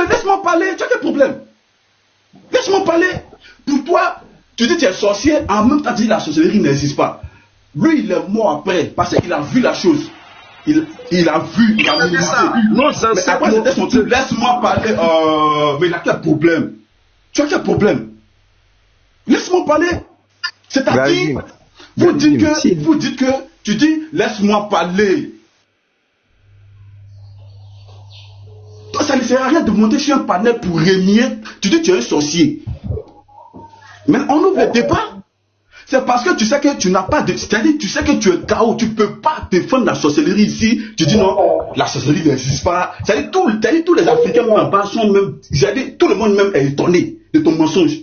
Laisse-moi parler. Tu as quel problème? Laisse-moi parler. Pour toi, tu dis que tu es sorcier, en même temps tu dis que la sorcellerie n'existe pas. Lui, il est mort après, parce qu'il a vu la chose. Il a vu, il a médité. Non, mais après, c'était son truc. Laisse-moi parler. Mais il a quel problème? Tu as quel problème? Laisse-moi parler. C'est-à-dire, vous dites que, tu dis, laisse-moi parler. Donc, ça ne sert à rien de monter sur un panel pour régner. Tu dis que tu es un sorcier. Mais on ouvre le débat. C'est parce que tu sais que tu n'as pas de... C'est-à-dire, tu sais que tu es KO. Tu ne peux pas défendre la sorcellerie ici. Tu dis non, la sorcellerie n'existe pas. C'est-à-dire, tous les Africains même en bas sont même... C'est-à-dire, tout le monde même est étonné de ton mensonge.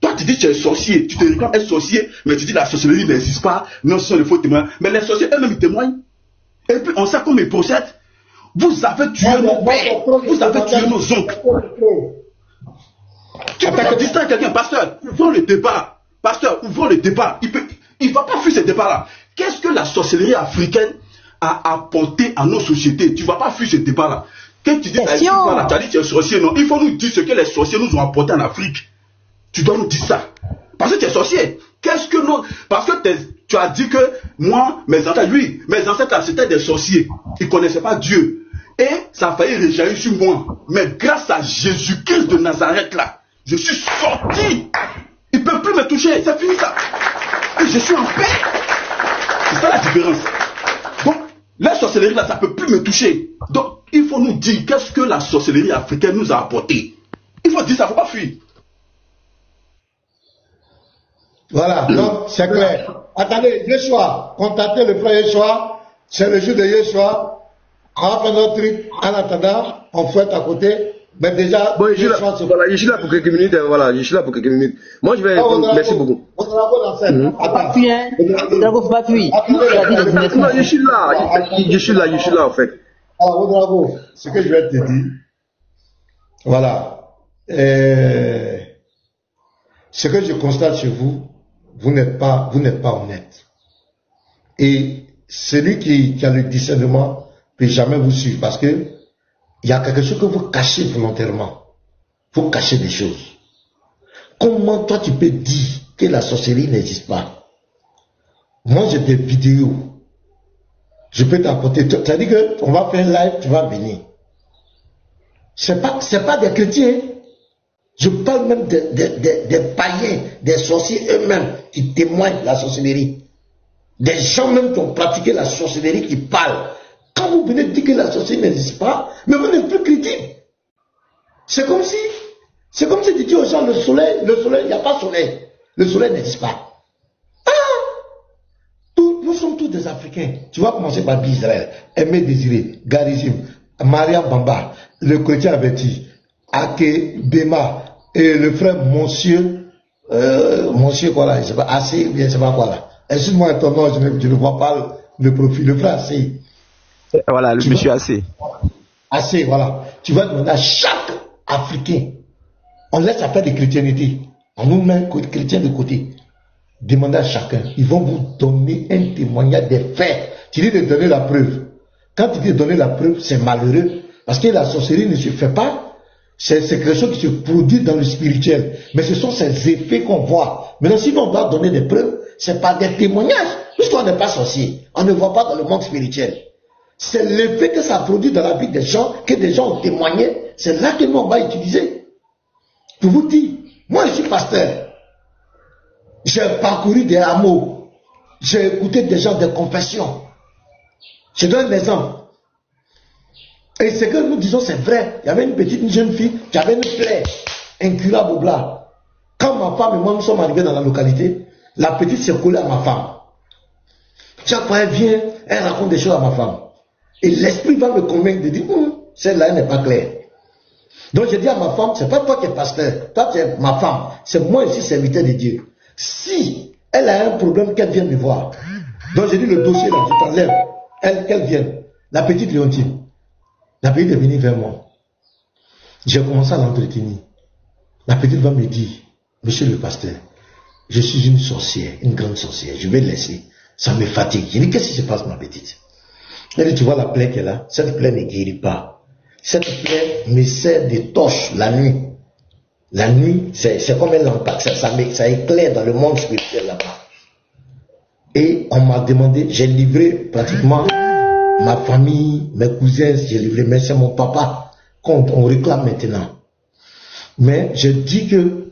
Toi, tu dis que tu es sorcier. Tu te réclames être sorcier, mais tu dis la sorcellerie n'existe pas. Non, ce sont les faux témoins. Mais les sorciers eux-mêmes, ils témoignent. Et puis, on sait comment ils procèdent. Vous avez tué nos pères. Vous avez tué nos oncles. Tu peux distraire quelqu'un, pasteur. Ouvrons le débat. Pasteur, ouvrons le débat. Il ne va pas fuir ce débat-là. Qu'est-ce que la sorcellerie africaine a apporté à nos sociétés? Tu ne vas pas fuir ce débat-là. Quand tu dis que tu as dit que tu es sorcier, non. Il faut nous dire ce que les sorciers nous ont apporté en Afrique. Tu dois nous dire ça. Parce que tu es sorcier. Qu'est-ce que nous... Parce que tu as dit que moi, mes ancêtres, c'était des sorciers. Ils ne connaissaient pas Dieu. Et ça a failli réjaillir sur moi. Mais grâce à Jésus-Christ de Nazareth, là, je suis sorti. Ils ne peuvent plus me toucher. C'est fini ça. Et je suis en paix. C'est ça la différence. Donc, la sorcellerie là, ça ne peut plus me toucher. Donc, il faut nous dire qu'est-ce que la sorcellerie africaine nous a apporté. Il faut dire ça, il ne faut pas fuir. Voilà, donc c'est clair. Attendez, Yeshua, contactez le frère Yeshua. C'est le jour de Yeshua. On va faire notre truc. En attendant, on fouette à côté. Mais déjà, bon, je suis là pour quelques minutes. Voilà, je suis là pour quelques minutes. Moi, je vais répondre. Merci beaucoup. Pas fuir, faut pas fuir. Non, je suis là, en fait. Alors, Odrago, ce que je vais te dire, voilà. Ce que je constate chez vous, vous n'êtes pas honnête. Et celui qui a le discernement ne peut jamais vous suivre parce que il y a quelque chose que vous cachez volontairement. Vous cachez des choses. Comment toi tu peux dire que la sorcellerie n'existe pas? Moi j'ai des vidéos. Je peux t'apporter. C'est-à-dire qu'on va faire un live, tu vas venir. C'est pas des chrétiens. Je parle même des païens, des sorciers eux-mêmes qui témoignent de la sorcellerie. Des gens même qui ont pratiqué la sorcellerie qui parlent. Quand vous venez dire que la sorcellerie n'existe pas, mais vous n'êtes plus chrétien. C'est comme si tu dis aux gens, le soleil, il n'y a pas de soleil. Le soleil n'existe pas. Nous sommes tous des Africains. Tu vas commencer par Israël, Aimé Désiré, Garizim, Maria Bamba, le chrétien averti, Ake Bema, et le frère Monsieur quoi là, je sais pas, assez, bien, je sais pas quoi là. Excuse-moi ton nom, je ne vois pas le profil, le frère assez. Voilà, le monsieur assez. Assez, voilà. Tu vas demander à chaque Africain, on laisse affaire de chrétienté, on nous met chrétien de côté. Demandez à chacun, ils vont vous donner un témoignage des faits. Tu dis de donner la preuve. Quand tu dis de donner la preuve, c'est malheureux, parce que la sorcellerie ne se fait pas, c'est quelque chose qui se produit dans le spirituel. Mais ce sont ces effets qu'on voit. Maintenant, si on doit donner des preuves, c'est pas des témoignages, puisqu'on n'est pas sorcier. On ne voit pas dans le monde spirituel. C'est l'effet que ça produit dans la vie des gens, que des gens ont témoigné. C'est là que nous on va utiliser. Pour vous dire, moi je suis pasteur. J'ai parcouru des hameaux. J'ai écouté des gens de confession. Je donne un exemple. Et ce que nous disons, c'est vrai. Il y avait une jeune fille qui avait une plaie incurable là. Quand ma femme et moi nous sommes arrivés dans la localité, la petite s'est collée à ma femme. Chaque fois elle vient, elle raconte des choses à ma femme. Et l'esprit va me convaincre de dire, celle-là n'est pas claire. Donc j'ai dit à ma femme, c'est pas toi qui es pasteur, toi tu es ma femme, c'est moi ici serviteur de Dieu. Si elle a un problème, qu'elle vienne me voir. Donc j'ai dit le dossier là, je t'enlève, qu'elle vienne. La petite Léontine. La petite est venue vers moi. J'ai commencé à l'entretenir. La petite va me dire, monsieur le pasteur, je suis une sorcière, une grande sorcière, je vais laisser. Ça me fatigue. Je dis, qu'est-ce qui se passe ma petite? Elle dit, tu vois la plaie qu'elle a? Cette plaie ne guérit pas. Cette plaie me sert de torche la nuit. La nuit, c'est comme un lampadaire, ça éclaire dans le monde spirituel là-bas. Et on m'a demandé, j'ai livré pratiquement ma famille, mes cousins, j'ai livré, mais c'est mon papa qu'on réclame maintenant. Mais je dis que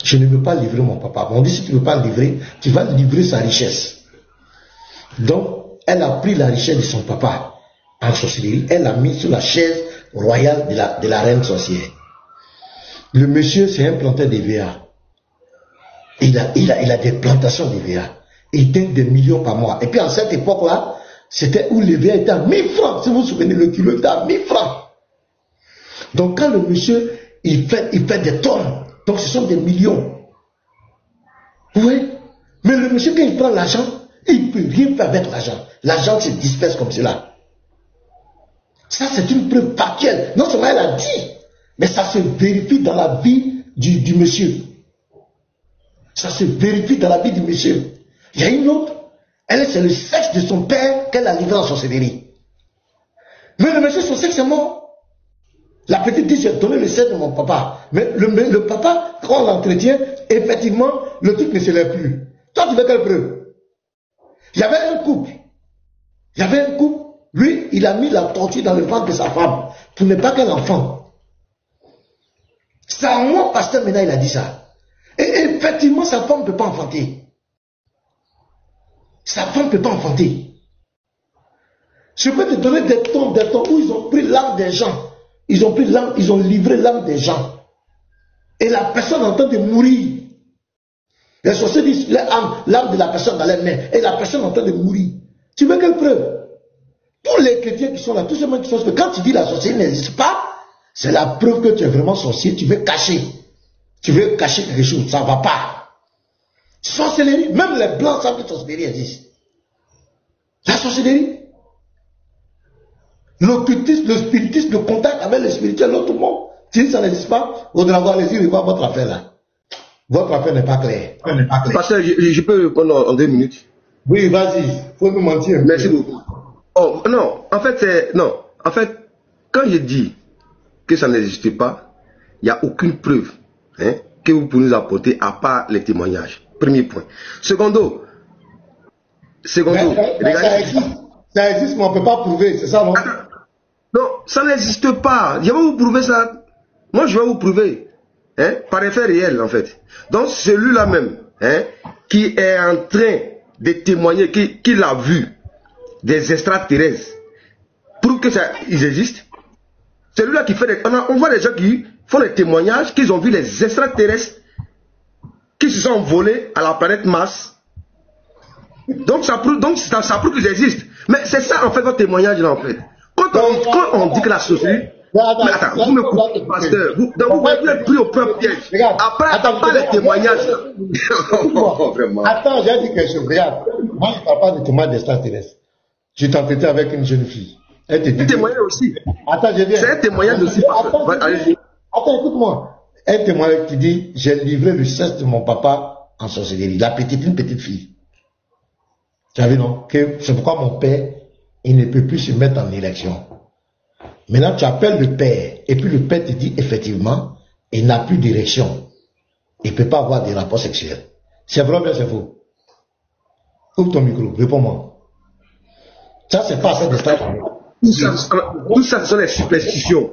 je ne veux pas livrer mon papa. On dit si tu ne veux pas le livrer, tu vas livrer sa richesse. Donc, elle a pris la richesse de son papa en sorcellerie, elle l'a mis sur la chaise royale de la reine sorcière. Le monsieur, c'est un planteur de VA. Il a des plantations de VA. Il gagne des millions par mois. Et puis, en cette époque-là, c'était où le VA était à 1000 francs. Si vous vous souvenez, le kilo était à 1000 francs. Donc, quand le monsieur, il fait des tonnes, donc ce sont des millions. Oui. Mais le monsieur, quand il prend l'argent, il ne peut rien faire avec l'argent. L'argent se disperse comme cela. Ça, c'est une preuve factuelle. Non seulement elle a dit, mais ça se vérifie dans la vie du monsieur. Ça se vérifie dans la vie du monsieur. Il y a une autre. Elle, c'est le sexe de son père qu'elle a livré en sorcellerie. Mais le monsieur, son sexe est mort. La petite dit, j'ai donné le sexe de mon papa. Mais le papa, quand on l'entretient, effectivement, le truc ne se lève plus. Toi, tu veux quelle preuve? Il y avait un couple. Lui, il a mis la tortue dans le ventre de sa femme pour ne pas qu'elle enfante. C'est à moi, pasteur, maintenant, il a dit ça. Et effectivement, sa femme ne peut pas enfanter. Sa femme ne peut pas enfanter. Je peux te donner des temps où ils ont pris l'âme des gens. Ils ont livré l'âme des gens. Et la personne est en train de mourir. Les sorciers disent l'âme de la personne dans les mains. Et la personne est en train de mourir. Tu veux quelle preuve? Tous les chrétiens qui sont là, tous ceux qui sont là, quand tu dis la sorcellerie n'existe pas, c'est la preuve que tu es vraiment sorcier. Tu veux cacher. Tu veux cacher quelque chose. Ça ne va pas. Sorcellerie, même les blancs savent que sorcellerie existe. La sorcellerie. L'occultisme, le spiritisme, le contact avec le spirituel, l'autre monde. Si ça n'existe pas, vous devez avoir les yeux et voir votre affaire là. Votre affaire n'est pas claire. Pasteur, je peux répondre en 2 minutes? Oui, vas-y. Faut nous mentir. Merci beaucoup. Oh, non, en fait, quand je dis que ça n'existe pas, il n'y a aucune preuve que vous pouvez nous apporter à part les témoignages. Premier point. Secondo, regardez. Ça existe, mais on ne peut pas prouver, c'est ça, non? Non, ça n'existe pas. Je vais vous prouver ça. Moi, je vais vous prouver. Par effet réel, en fait. Donc, celui-là même, qui est en train de témoigner, qui l'a vu, des extraterrestres, prouve que ça, ils existent. Celui-là qui fait on voit des gens qui font des témoignages qu'ils ont vu les extraterrestres qui se sont envolés à la planète Mars. Donc ça prouve qu'ils existent. Mais c'est ça en fait votre témoignage là en fait. Quand on dit que la société... Mais attends, vous me coupez, pasteur. Vous êtes pris au propre piège. Après, pas les témoignages. Attends, j'ai dit quelque chose. Regarde, moi je ne parle pas de témoignages d'extraterrestres. Je t'entretais avec une jeune fille. Elle te dit. Témoignage aussi. Attends, je viens. C'est un témoignage aussi. Attends, écoute-moi. Un témoignage qui dit, j'ai livré le sexe de mon papa en sorcellerie. Une petite fille. Tu as vu, non? C'est pourquoi mon père, il ne peut plus se mettre en élection. Maintenant, tu appelles le père, et puis le père te dit, effectivement, il n'a plus d'érection. Il ne peut pas avoir des rapports sexuels. C'est vrai ou bien c'est faux? Ouvre ton micro, réponds-moi. Ça, c'est pas ça de ça. Tout ça, ce sont des superstitions.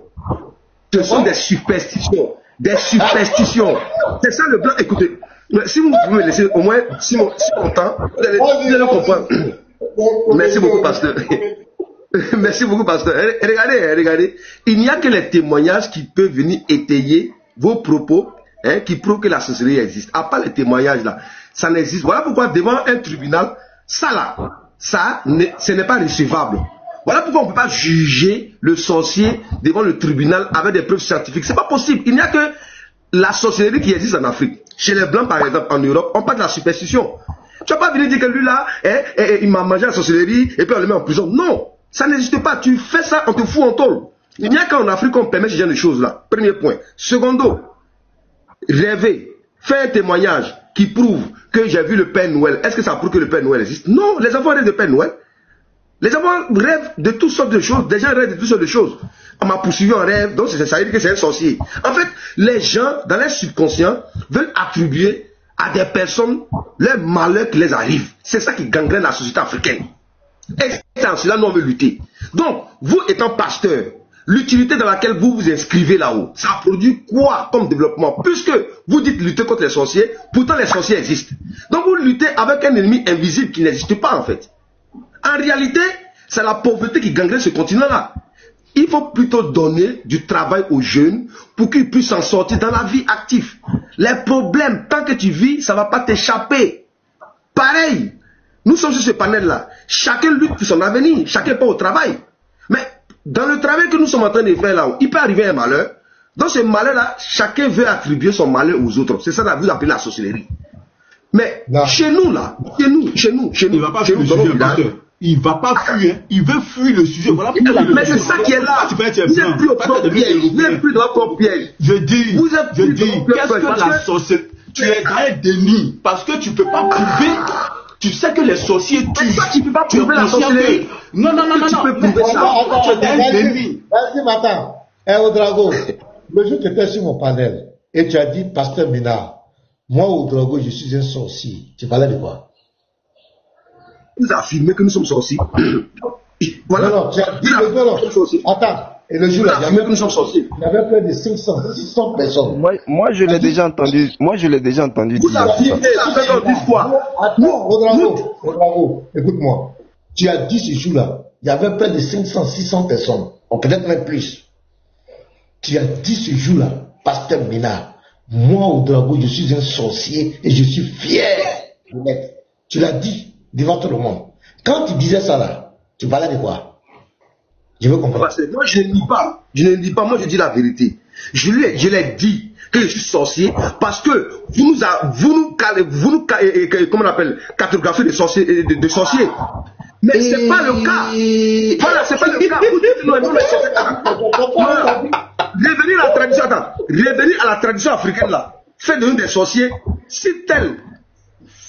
Ce sont des superstitions. Des superstitions. C'est ça le blanc. Écoutez, si vous pouvez me laisser au moins si mon temps, vous allez comprendre. Merci beaucoup, pasteur. Merci beaucoup, pasteur. Regardez. Il n'y a que les témoignages qui peuvent venir étayer vos propos, qui prouvent que la sorcellerie existe. À part les témoignages là, ça n'existe. Voilà pourquoi devant un tribunal, ce n'est pas recevable. Voilà pourquoi on ne peut pas juger le sorcier devant le tribunal avec des preuves scientifiques. C'est pas possible. Il n'y a que la sorcellerie qui existe en Afrique. Chez les Blancs, par exemple, en Europe, on parle de la superstition. Tu vas pas venir dire que lui là, il m'a mangé la sorcellerie et puis on le met en prison. Non, ça n'existe pas. Tu fais ça, on te fout en tôle. Il n'y a qu'en Afrique qu'on permet ce genre de choses là. Premier point. Secondo, rêver, faire un témoignage qui prouve que j'ai vu le Père Noël. Est-ce que ça prouve que le Père Noël existe? Non, les enfants rêvent de Père Noël. Les enfants rêvent de toutes sortes de choses. Des gens rêvent de toutes sortes de choses. On m'a poursuivi en rêve, donc ça veut dire que c'est un sorcier. En fait, les gens, dans leur subconscient, veulent attribuer à des personnes les malheurs qui les arrivent. C'est ça qui gangrène la société africaine. Et c'est en cela nous on veut lutter. Donc, vous étant pasteur, l'utilité dans laquelle vous vous inscrivez là-haut, ça produit quoi comme développement? Puisque vous dites lutter contre les sorciers, pourtant les sorciers existent. Donc vous luttez avec un ennemi invisible qui n'existe pas en fait. En réalité, c'est la pauvreté qui gangrène ce continent-là. Il faut plutôt donner du travail aux jeunes pour qu'ils puissent s'en sortir dans la vie active. Les problèmes, tant que tu vis, ça ne va pas t'échapper. Pareil, nous sommes sur ce panel-là. Chacun lutte pour son avenir, chacun part au travail. Mais dans le travail que nous sommes en train de faire là, il peut arriver un malheur. Dans ce malheur-là, chacun veut attribuer son malheur aux autres. C'est ça que vous appelez la sorcellerie. Mais chez nous là, chez nous, il va pas fuir le sujet, pasteur. Il va pas fuir, il veut fuir le sujet. Voilà pourquoi mais c'est ça qui est là. Vous n'êtes plus au propre piège. Vous n'êtes plus dans votre propre piège. Je dis, qu'est-ce que la sorcellerie? Tu es dans un déni parce que tu peux pas prouver. Tu sais que les sorciers tuent. Tu peux pas prouver la sorcellerie. Non. Tu peux prouver ça. Tu es dans un déni. Vas-y, Matin. Ouedraogo, le jour tu étais sur mon panel et tu as dit, Pasteur Mina, moi, Ouedraogo, je suis un sorcier. Tu parlais de quoi? Vous affirmez que nous sommes sorciers. Voilà. Non, tu as dit non. Attends. Et le jour là, il y avait près de 600 personnes. Moi, je l'ai déjà entendu. Vous affirmez ça 10 fois. Attends, Ouedraogo, écoute-moi. Tu as dit ce jour-là, il y avait près de 600 personnes. Ou peut-être même plus. Tu as dit ce jour-là, Pasteur Mina, moi, Ouedraogo, je suis un sorcier et je suis fier de l'être. Tu l'as dit devant tout le monde. Quand tu disais ça là, tu parlais de quoi? Je veux comprendre. Moi, je ne lis pas. Moi, je dis la vérité. Je l'ai dit que je suis sorcier parce que vous nous comment on appelle, cartographiez de sorciers. Mais c'est pas le cas. Voilà, c'est pas le cas. Vous dites non, les sorciers. Revenir à la tradition africaine là. Faites de nous des sorciers. Si tel.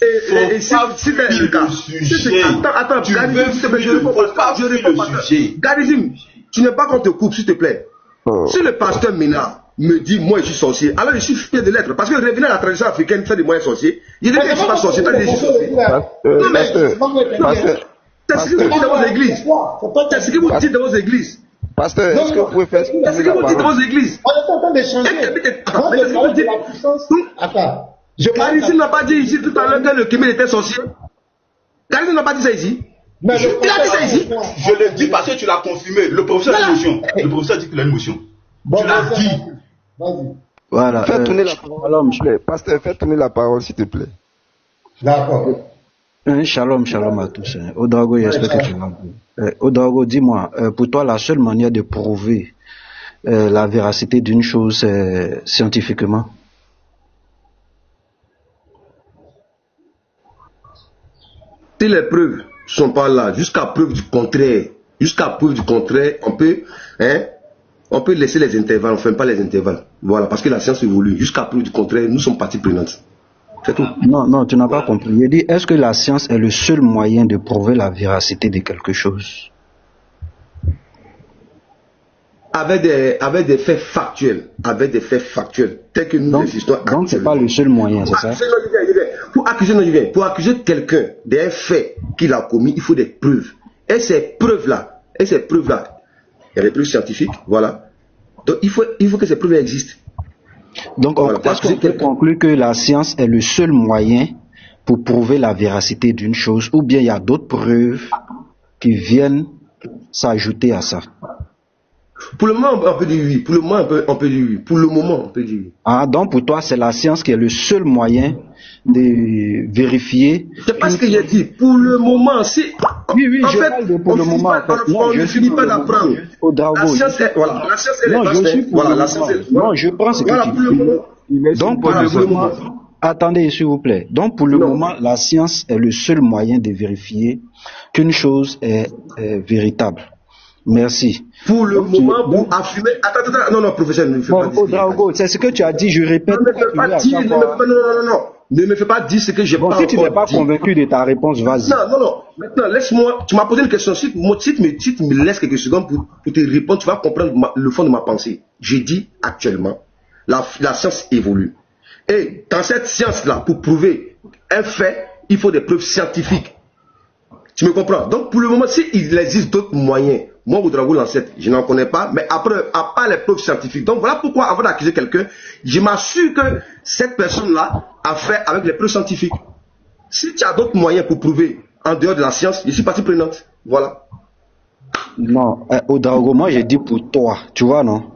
Si tel est le cas. Attends, Garizim, tu n'es pas qu'on te coupe, s'il te plaît. Si le pasteur Mina me dit, moi je suis sorcier, alors je suis fier de l'être. Parce que revenir à la tradition africaine, faire de moi un sorcier, il dit que je ne suis pas sorcier, je suis sorcier. Non, mais c'est ce que vous dites dans vos églises. C'est ce que vous dites dans vos églises. Pasteur, est-ce que vous pouvez faire ce que vous dites dans vos églises? On est en train d'échanger. Attends. Garizim n'a pas dit ici tout à l'heure que le Kémé était sorcier. Garizim n'a pas dit ça ici. Il a dit ça ici. Je le dis parce que tu l'as confirmé. Le professeur a une motion. Le professeur dit qu'il a une motion. Tu l'as dit. Vas-y. Voilà. Fais tourner la parole. Alors, monsieur, pasteur, fais tourner la parole, s'il te plaît. D'accord. Shalom à tous. Ouedraogo, j'espère que tu vas. Ouedraogo, dis-moi, pour toi, la seule manière de prouver la véracité d'une chose scientifiquement? Si les preuves sont pas là, jusqu'à preuve du contraire, on peut laisser les intervalles, on ne fait pas les intervalles. Voilà, parce que la science évolue. Jusqu'à preuve du contraire, nous sommes partie prenante. C'est tout. Non, tu n'as pas compris. Je dis, est-ce que la science est le seul moyen de prouver la véracité de quelque chose? Avec des faits factuels, tels que nous existons. Donc c'est pas le seul moyen, c'est ça? Pour accuser quelqu'un d'un fait qu'il a commis, il faut des preuves. Et ces preuves-là, il y a des preuves scientifiques, voilà. Donc il faut que ces preuves existent. Donc est-ce qu'on peut conclure que la science est le seul moyen pour prouver la véracité d'une chose, ou bien il y a d'autres preuves qui viennent s'ajouter à ça? Pour le moment, on peut dire oui. Pour le moment, on peut dire oui. Ah, donc pour toi, c'est la science qui est le seul moyen de vérifier. C'est pas ce que j'ai dit. Pour le moment, c'est. Oui, en fait, pour le moment. On ne finit pas d'apprendre. La science est. Voilà. La science est. Non, je prends ce que tu dis. Donc pour le moment. Attendez, s'il vous plaît. Donc pour le moment, la science est le seul moyen de vérifier qu'une chose est véritable. Merci. Pour le moment, pour affirmer. Attends, non, professeur, ne fais pas Ouedraogo, c'est ce que tu as dit, je répète. Non. Ne me fais pas dire ce que j'ai bon, pas si tu n'es pas dit. convaincu de ta réponse, vas-y. Non. Maintenant, laisse-moi. Tu m'as posé une question. Si tu me laisses quelques secondes pour te répondre, tu vas comprendre le fond de ma pensée. J'ai dit actuellement, la science évolue. Et dans cette science-là, pour prouver un fait, il faut des preuves scientifiques. Tu me comprends? Donc, pour le moment, s'il existe d'autres moyens, moi, Ouedraogo l'ancêtre, je n'en connais pas, mais après, à part les preuves scientifiques. Donc, voilà pourquoi, avant d'accuser quelqu'un, je m'assure que cette personne-là a fait avec les preuves scientifiques. Si tu as d'autres moyens pour prouver en dehors de la science, je suis partie prenante. Voilà. Non, Ouedraogo, moi, j'ai dit pour toi, tu vois, non?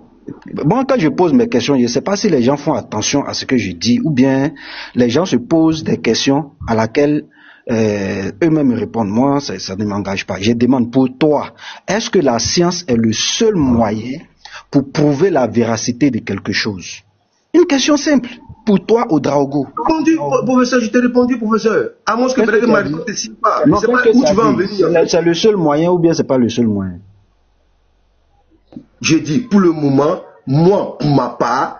Moi, quand je pose mes questions, je ne sais pas si les gens font attention à ce que je dis, ou bien les gens se posent des questions à laquelle eux-mêmes me répondent. Moi, ça ne m'engage pas. Je demande pour toi, est-ce que la science est le seul moyen pour prouver la véracité de quelque chose? Une question simple. Pour toi, Ouedraogo. Professeur, je t'ai répondu, professeur. À moins que peut-être ma réponse ne signe pas. Je ne sais pas où tu vas en venir. C'est le seul moyen ou bien c'est pas le seul moyen? Je dis, pour le moment, moi, pour ma part,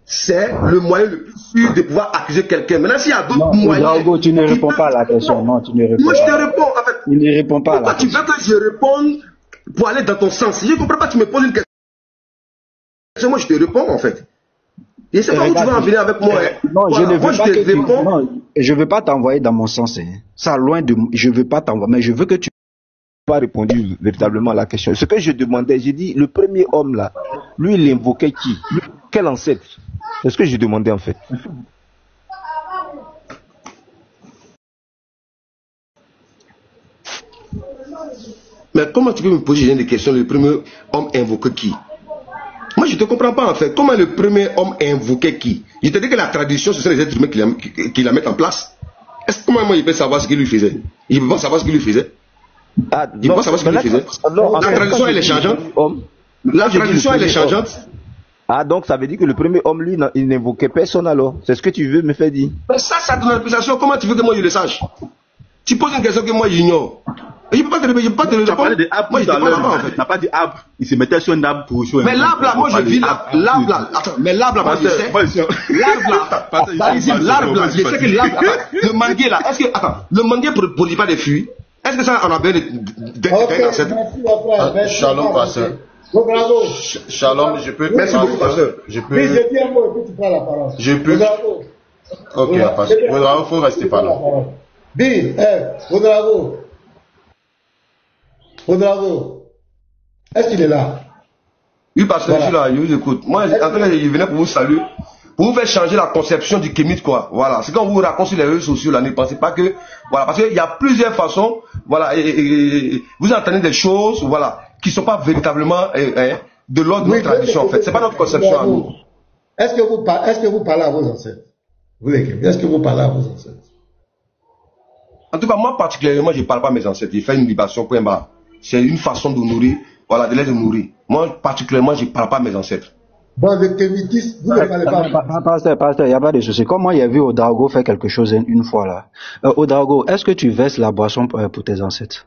c'est le moyen le plus sûr de pouvoir accuser quelqu'un. Maintenant, s'il y a d'autres moyens... Ouedraogo, tu ne réponds pas à la question. Non, tu ne réponds pas. Moi, je te réponds, en fait. Tu ne réponds pas à la question. Pourquoi tu veux que je réponde pour aller dans ton sens? Je ne comprends pas, tu me poses une question. Moi, je te réponds, en fait. Je ne sais pas où tu vas en venir avec moi. Non, voilà. Je ne veux pas que tu... Non, je ne veux pas t'envoyer dans mon sens. Ça, loin de... Je ne veux pas t'envoyer, mais je veux que tu... Pas répondu véritablement à la question. Ce que je demandais, j'ai dit, le premier homme là, lui il invoquait qui? Quel ancêtre? C'est ce que je demandais en fait. Mais comment tu peux me poser des questions? Le premier homme invoquait qui? Moi je ne te comprends pas en fait. Comment le premier homme invoquait qui? Je te dis que la tradition, ce sont les êtres humains qui la mettent en place. Est-ce que moi il peut savoir ce qu'il lui faisait? Il peut pas savoir ce qu'il lui faisait? Il peut pas savoir ce qu'il lui faisait? La tradition elle est changeante. La tradition elle est changeante. Ah, donc ça veut dire que le premier homme, lui, il n'invoquait personne alors. C'est ce que tu veux me faire dire. Mais ça, ton interprétation, comment tu veux que moi je le sache? Tu poses une question que moi j'ignore. Je ne peux pas te répondre. Tu as parlé de arbre. Moi, je tu n'as pas dit arbre. Il se mettait sur un arbre pour jouer. Mais l'arbre là, moi je vis l'arbre là. Attends, mais l'arbre là, moi je sais. L'arbre là, je sais que l'arbre là, le manguier là, est-ce que, attends, le manguier ne produit pas des fruits? Est-ce que ça, on a besoin de... Shalom, pasteur. Shalom, je peux. Merci beaucoup, pasteur. Je peux. Je peux. Ok, pasteur. Il faut rester par là. Dis, Ouedraogo, est-ce qu'il est là? Oui, pasteur, je suis là, je vous écoute. Moi, en fait, je venais pour vous saluer, pour vous faire changer la conception du kémite, quoi. Voilà, c'est quand vous racontez sur les réseaux sociaux, là, ne pensez pas que, voilà, parce qu'il y a plusieurs façons, voilà, et vous entendez des choses, voilà, qui ne sont pas véritablement de l'ordre de notre tradition, en fait. C'est pas notre conception à nous. Est-ce que vous parlez à vos ancêtres? Vous les Kémites, est-ce que vous parlez à vos ancêtres? En tout cas, moi, particulièrement, je ne parle pas à mes ancêtres. J'ai fait une libation, point barre. C'est une façon de nourrir, voilà, de les nourrir. Moi, particulièrement, je ne parle pas à mes ancêtres. Bon, le kémitisme, vous ne parlez pas. Pasteur, il n'y a pas de souci. Comme moi, il y a vu Ouedraogo faire quelque chose une fois là. Ouedraogo, est-ce que tu verses la boisson pour tes ancêtres?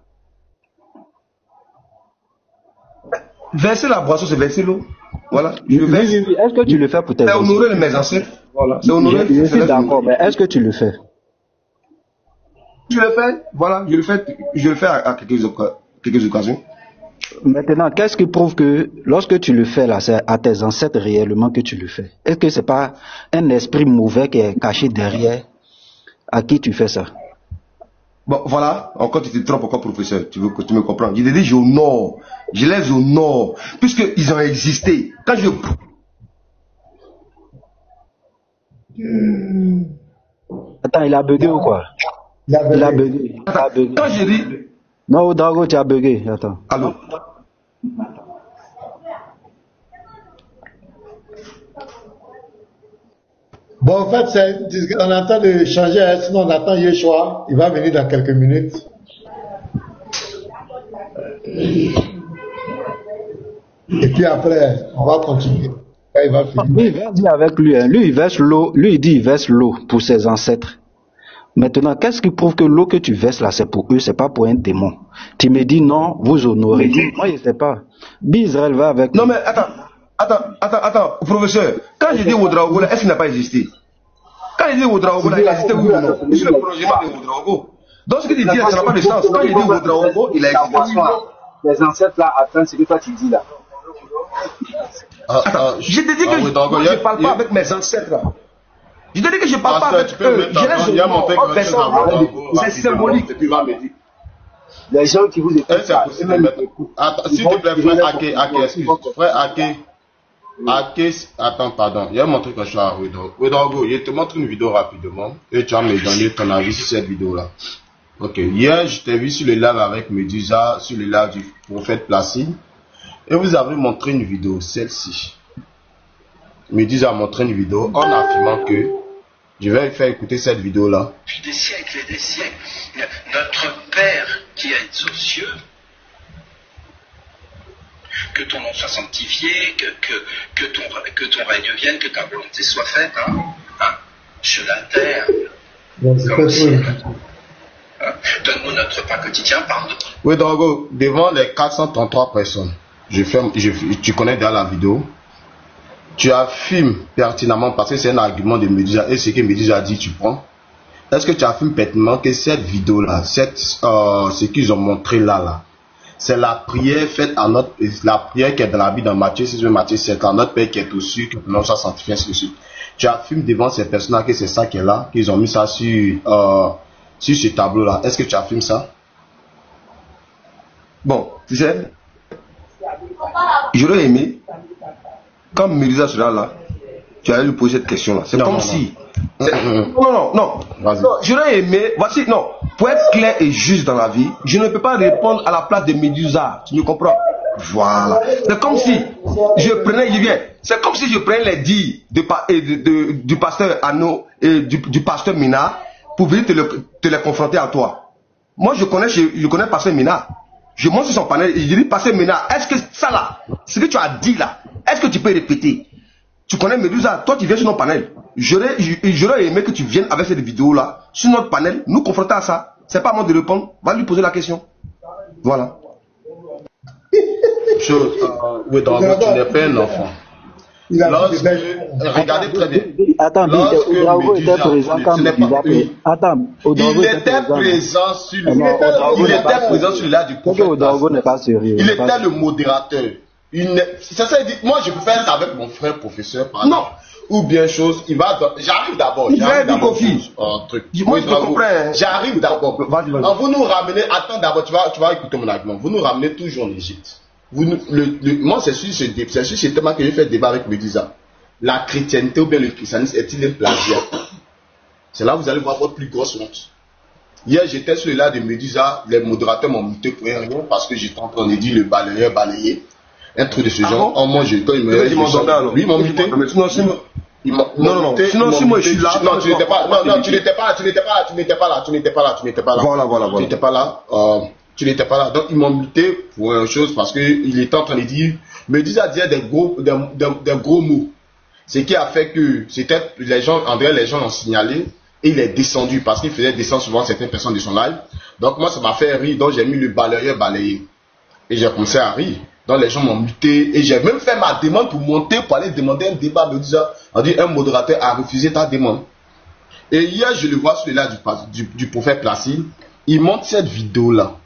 Verser la boisson, c'est verser l'eau. Voilà. Je verse. Oui. Est-ce que tu le fais pour tes ancêtres? C'est honorer mes ancêtres. Voilà. C'est honorer. Je suis d'accord, mais est-ce que tu le fais? Je le fais, voilà, je le fais à quelques occasions. Maintenant, qu'est-ce qui prouve que lorsque tu le fais là, c'est à tes ancêtres réellement que tu le fais? Est-ce que c'est pas un esprit mauvais qui est caché derrière à qui tu fais ça? Bon, voilà, encore tu te trompes encore, professeur, tu me comprends. Je te dis, j'honore, je les honore, puisqu'ils ont existé. Quand je... Attends, il a bugué ou quoi? Il a bugué. Quand je dis... Non, Ouedraogo, tu as bugué. Attends. Allô? Bon, en fait, on attend de changer, sinon on attend Yeshua. Il va venir dans quelques minutes. Et puis après, on va continuer. Il va finir. Lui, il va dire avec lui. Lui, il verse l'eau. Lui, il dit il verse l'eau pour ses ancêtres. Maintenant, qu'est-ce qui prouve que l'eau que tu verses là, c'est pour eux, c'est pas pour un démon? Tu me dis non, vous honorez. Moi, je ne sais pas. Israël va avec... Non, mais attends, professeur. Quand je dis Ouedraogo, est-ce qu'il n'a pas existé? Quand il dit Ouedraogo, là, il a existé oui ou non? Je suis le prolongement de Ouedraogo. Donc ce que tu dis là, ça n'a pas de sens. Quand il dit Ouedraogo, il a existé oui ou non? Les ancêtres là attendent ce que toi tu dis là. Attends, je te dis que je ne parle pas avec mes ancêtres là. Je te dis que je ne parle pas avec eux. C'est symbolique. Les gens qui vous écoutent. S'il te plaît, frère Ake, excuse. Frère Ake, attends, pardon. Il y a montré que je suis à Ouedraogo. Je te montre une vidéo rapidement et tu vas me donner ton avis sur cette vidéo-là. Ok, hier, je t'ai vu sur le live avec Medusa, sur le live du prophète Placide. Et vous avez montré une vidéo, celle-ci. Medusa a montré une vidéo en affirmant que, je vais faire écouter cette vidéo-là. Depuis des siècles et des siècles, notre Père qui est aux cieux, que ton nom soit sanctifié, que ton règne vienne, que ta volonté soit faite, sur la terre, comme au ciel. Donne-nous notre pain quotidien, pardonne. Oui, Drago, devant les 433 personnes, tu connais déjà la vidéo, tu affirmes pertinemment, parce que c'est un argument de Medusa, et ce que Medusa a dit, tu prends. Est-ce que tu affirmes pertinemment que cette vidéo-là, ce qu'ils ont montré là, c'est la prière faite à la prière qui est dans la Bible, dans Matthieu 6, Matthieu 7, à notre Père qui est au ciel, que ton nom soit sanctifié, ainsi de suite. Tu affirmes devant ces personnes-là que c'est ça qui est là, qu'ils ont mis ça sur ce tableau-là. Est-ce que tu affirmes ça? Bon, tu sais, j'aurais aimé, quand Medusa sera là, tu allais lui poser cette question-là. C'est comme si... Non. J'aurais aimé... Voici, non. Pour être clair et juste dans la vie, je ne peux pas répondre à la place de Medusa. Tu me comprends? Voilà. C'est comme si c'est comme si je prenais les dires du pasteur Anno et du pasteur Mina pour venir te les confronter à toi. Moi, je connais pasteur Mina. Je monte sur son panel et je dis, pasteur Mina, est-ce que ça là, ce que tu as dit là, est-ce que tu peux répéter? Tu connais Medusa, toi tu viens sur notre panel. J'aurais aimé que tu viennes avec cette vidéo là, sur notre panel, nous confronter à ça. C'est pas à moi de répondre, va lui poser la question. Voilà. Oui, donc tu n'es pas un enfant. Regardez très bien. Attends, Ouedraogo était présent quand il était présent sur le live du prophète. Il était le modérateur. Moi, je peux faire ça avec mon frère professeur, par exemple. Ou bien chose, j'arrive d'abord. J'arrive d'abord. Vous nous ramenez, attends d'abord, tu vas écouter mon argument. Vous nous ramenez toujours en Égypte. Moi, c'est sur ce thème que j'ai fait débat avec Medusa. La chrétienté ou bien le christianisme est-il un plagiat? C'est là où vous allez voir votre plus grosse honte. Hier, j'étais sur le live de Medusa, les modérateurs m'ont muté pour rien parce que j'étais en train de dire le balayeur balayer. Un truc de ce genre. Bon? Moi, quand il me lui, ils m'ont muté. Non, sinon si moi je suis là. Non, tu n'étais pas là. Tu n'étais pas là. Voilà. Tu n'étais pas là. Tu n'étais pas là. Donc ils m'ont muté pour une chose parce qu'il était en train de dire, Medusa disait des gros mots. Ce qui a fait que c'était les gens l'ont signalé et il est descendu parce qu'il faisait descendre souvent certaines personnes de son live. Donc moi ça m'a fait rire. Donc j'ai mis le balayeur balayer et j'ai commencé à rire. Donc les gens m'ont muté et j'ai même fait ma demande pour monter pour aller demander un débat. Medusa a dit un modérateur a refusé ta demande. Et hier je le vois sur le live du prophète Placide. Il montre cette vidéo là.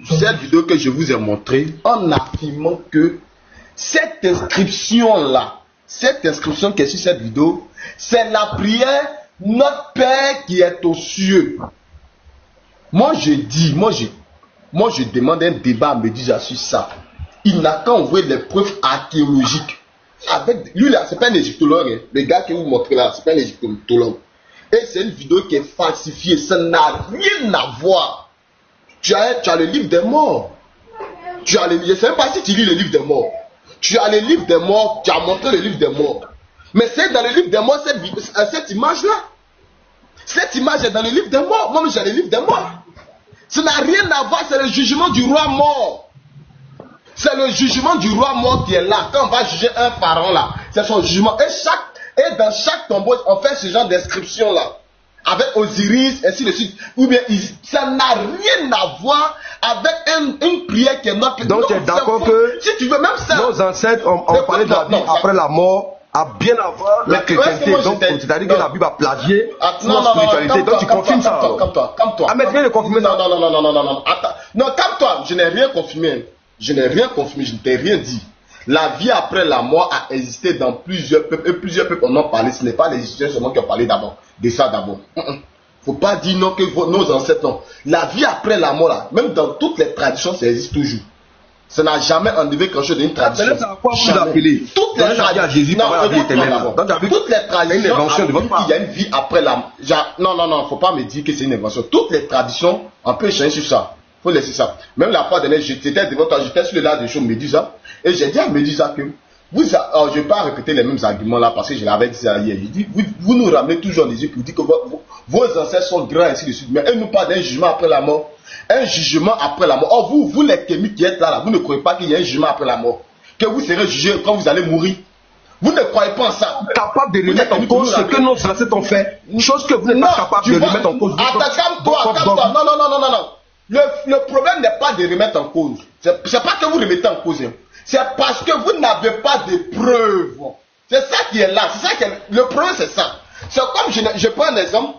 Cette vidéo que je vous ai montrée en affirmant que cette inscription qui est sur cette vidéo, c'est la prière notre Père qui est aux cieux. Moi je demande un débat à Medusa sur ça. Il n'a qu'à envoyer les preuves archéologiques. Lui là, c'est pas un égyptologue. Hein. Le gars que vous montrez là, c'est pas un égyptologue. Et c'est une vidéo qui est falsifiée. Ça n'a rien à voir. Tu as le livre des morts. Je ne sais pas si tu lis le livre des morts. Tu as le livre des morts, tu as montré le livre des morts. Mais c'est dans le livre des morts, cette image-là. Cette image est dans le livre des morts. Moi, j'ai le livre des morts. Ça n'a rien à voir, c'est le jugement du roi mort. C'est le jugement du roi mort qui est là. Quand on va juger un pharaon là, c'est son jugement. Et dans chaque tombeau, on fait ce genre d'inscription là. Avec Osiris, ainsi de suite. Ou bien, ça n'a rien à voir avec une prière qui est notre. Donc, tu es d'accord que si tu veux même ça, nos ancêtres ont parlé de la vie après la mort, a bien avant la chrétienté. Donc, c'est-à-dire que la Bible a plagié la spiritualité. Donc, tu confirmes ça. Calme-toi. Ah, mais viens de confirmer ça. Non. Attends. Non, calme-toi. Je n'ai rien confirmé. Je ne t'ai rien dit. La vie après la mort a existé dans plusieurs peuples. Et plusieurs peuples en ont parlé. Ce n'est pas les Égyptiens seulement qui ont parlé d'abord. De ça d'abord. Faut pas dire non que nos ancêtres, non. La vie après la mort, là, même dans toutes les traditions, ça existe toujours. Ça n'a jamais enlevé quelque chose d'une tradition. Toutes les traditions, il y a une vie après la mort. Non, faut pas me dire que c'est une invention. Toutes les traditions, on peut échanger sur ça. Faut laisser ça. Même la fois dernière, j'étais devant toi, j'étais sur le lac de choses Médusa, et j'ai dit à Médusa que je ne vais pas répéter les mêmes arguments là parce que je l'avais dit ça hier. J'ai dit, vous nous ramenez toujours en Égypte pour dire que vos ancêtres sont grands ainsi de suite. Mais elle nous parle d'un jugement après la mort. Un jugement après la mort. Or, vous les kémites qui êtes là, vous ne croyez pas qu'il y a un jugement après la mort. Que vous serez jugé quand vous allez mourir. Vous ne croyez pas en ça. Capable de remettre en cause ce que nos ancêtres ont fait. Une chose que vous n'êtes pas capable de remettre en cause. Attends, calme-toi. Non. Le problème n'est pas de remettre en cause. C'est pas que vous remettez en cause. C'est parce que vous n'avez pas de preuves. C'est ça qui est là. C'est ça qui est... Le problème, c'est ça. C'est comme je prends un exemple.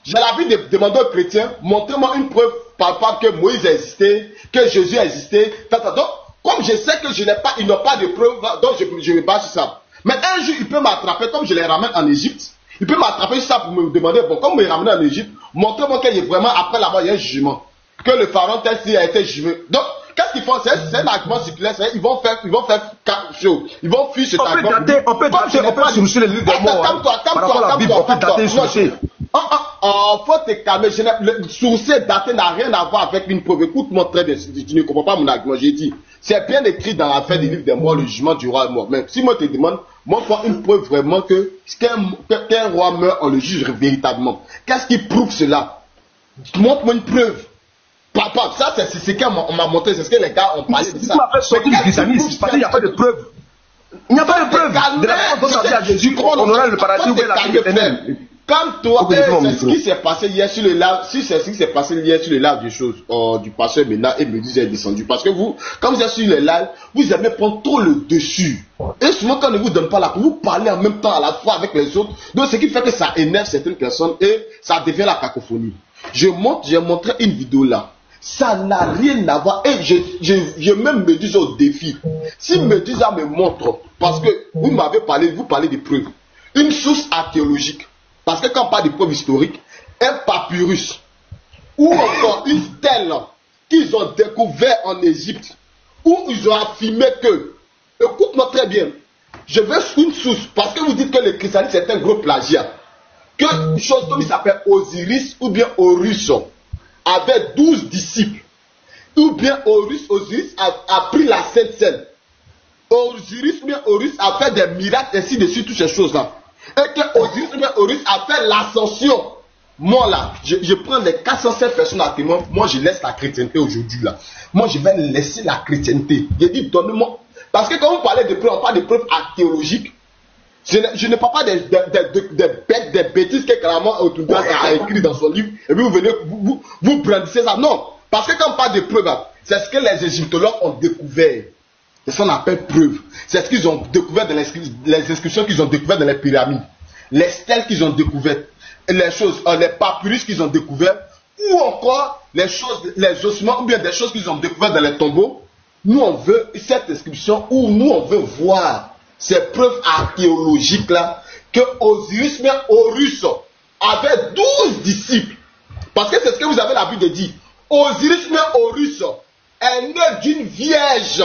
J'ai l'habitude de demander aux chrétiens, montrez-moi une preuve palpable que Moïse a existé, que Jésus a existé. Donc, comme je sais que ils n'ont pas de preuves, donc je me base sur ça. Mais un jour, il peut m'attraper, comme je les ramène en Égypte. Il peut m'attraper sur ça pour me demander, bon, comme vous me ramenez en Égypte, montrez-moi qu'il y a vraiment, après la mort, il y a un jugement. Que le pharaon tel s'il a été jugé. Donc, qu'est-ce qu'ils font? C'est un argument circulaire. Ils vont faire quatre choses. Ils vont fuir cet argument. On peut sourcer les livres de mort. Faut te calmer. Le sourcer daté n'a rien à voir avec une preuve. Écoute-moi très bien. Tu ne comprends pas mon argument. J'ai dit, c'est bien écrit dans l'affaire des livres des morts, le jugement du roi est mort. Mais si moi te demande, montre-moi une preuve vraiment qu'un roi meurt, on le juge véritablement. Qu'est-ce qui prouve cela? Montre-moi une preuve. Papa, ça c'est ce qu'on m'a montré, c'est ce que les gars ont parlé de ça. Tu m'as fait sortir du christianisme parce qu'il n'y a pas de preuve. Il n'y a pas de preuve. De la façon dont on a dit à Jésus qu'on aura le paradis ou la vie éternelle. Comme toi, c'est ce qui s'est passé hier sur le lac, si c'est ce qui s'est passé hier sur le lac des choses, du pasteur Ménard et Méduse est descendu. Parce que vous, quand vous êtes sur le lac, vous aimez prendre trop le dessus. Et souvent, quand on ne vous donne pas la parole, vous parlez en même temps à la fois avec les autres. Donc, ce qui fait que ça énerve certaines personnes et ça devient la cacophonie. J'ai montré une vidéo là. Ça n'a rien à voir. Et je même Méduse au défi. Si Méduse me montre, parce que vous m'avez parlé, vous parlez de preuves, une source archéologique, parce que quand on parle de preuves historiques, un papyrus, ou encore une stèle qu'ils ont découvert en Égypte, où ils ont affirmé que, écoute-moi très bien, je veux une source, parce que vous dites que le christianisme c'est un gros plagiat, que une chose comme il s'appelle Osiris ou bien Horus avait 12 disciples, ou bien Osiris a pris la Sainte Seine. Osiris ou bien Horus a fait des miracles ainsi de suite, toutes ces choses-là. Et que Osiris ou bien Horus a fait l'ascension. Moi là, je prends les 407 personnes à témoin, moi je laisse la chrétienté aujourd'hui là. Moi je vais laisser la chrétienté. J'ai dit donne-moi. Parce que quand vous parlez de preuves, on parle de preuves archéologiques. Je ne parle pas des bêtises que Karaman a écrit dans son livre, et puis vous venez, vous brandissez ça. Non, parce que quand on parle de preuves, c'est ce que les égyptologues ont découvert. C'est ce qu'on appelle preuves. C'est ce qu'ils ont découvert dans les inscriptions qu'ils ont découvertes dans les pyramides, les stèles qu'ils ont découvertes, les choses, les papyrus qu'ils ont découverts, ou encore les choses, les ossements, ou bien des choses qu'ils ont découvertes dans les tombeaux. Nous on veut cette inscription où nous on veut voir ces preuves archéologiques là, que Osiris mais Horus avait 12 disciples. Parce que c'est ce que vous avez l'habitude de dire. Osiris mais Horus est né d'une vierge.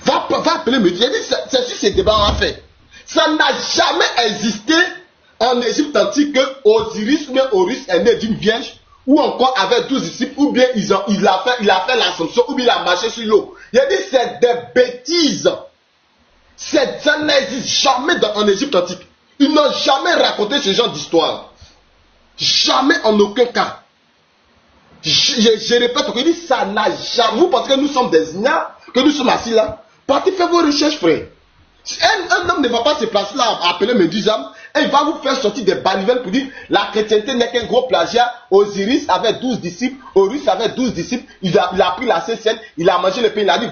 Va appeler me dire, c'est sur ces débats en fait. Ça n'a jamais existé en Égypte antique que Osiris mais Horus est né d'une vierge, ou encore avec 12 disciples, ou bien il a fait l'assomption, ou bien il a marché sur l'eau. Il a dit c'est des bêtises. Ça n'existe jamais en Égypte antique. Ils n'ont jamais raconté ce genre d'histoire. Jamais en aucun cas. Je répète, il dit ça n'a jamais. Vous pensez que nous sommes des ignares, que nous sommes assis là? Partez faire vos recherches, frère. Un homme ne va pas se placer là à appeler Médusa et il va vous faire sortir des balivelles pour dire la chrétienté n'est qu'un gros plagiat. Osiris avait 12 disciples, Horus avait 12 disciples, il a pris la Sainte, il a mangé le pain, il a dit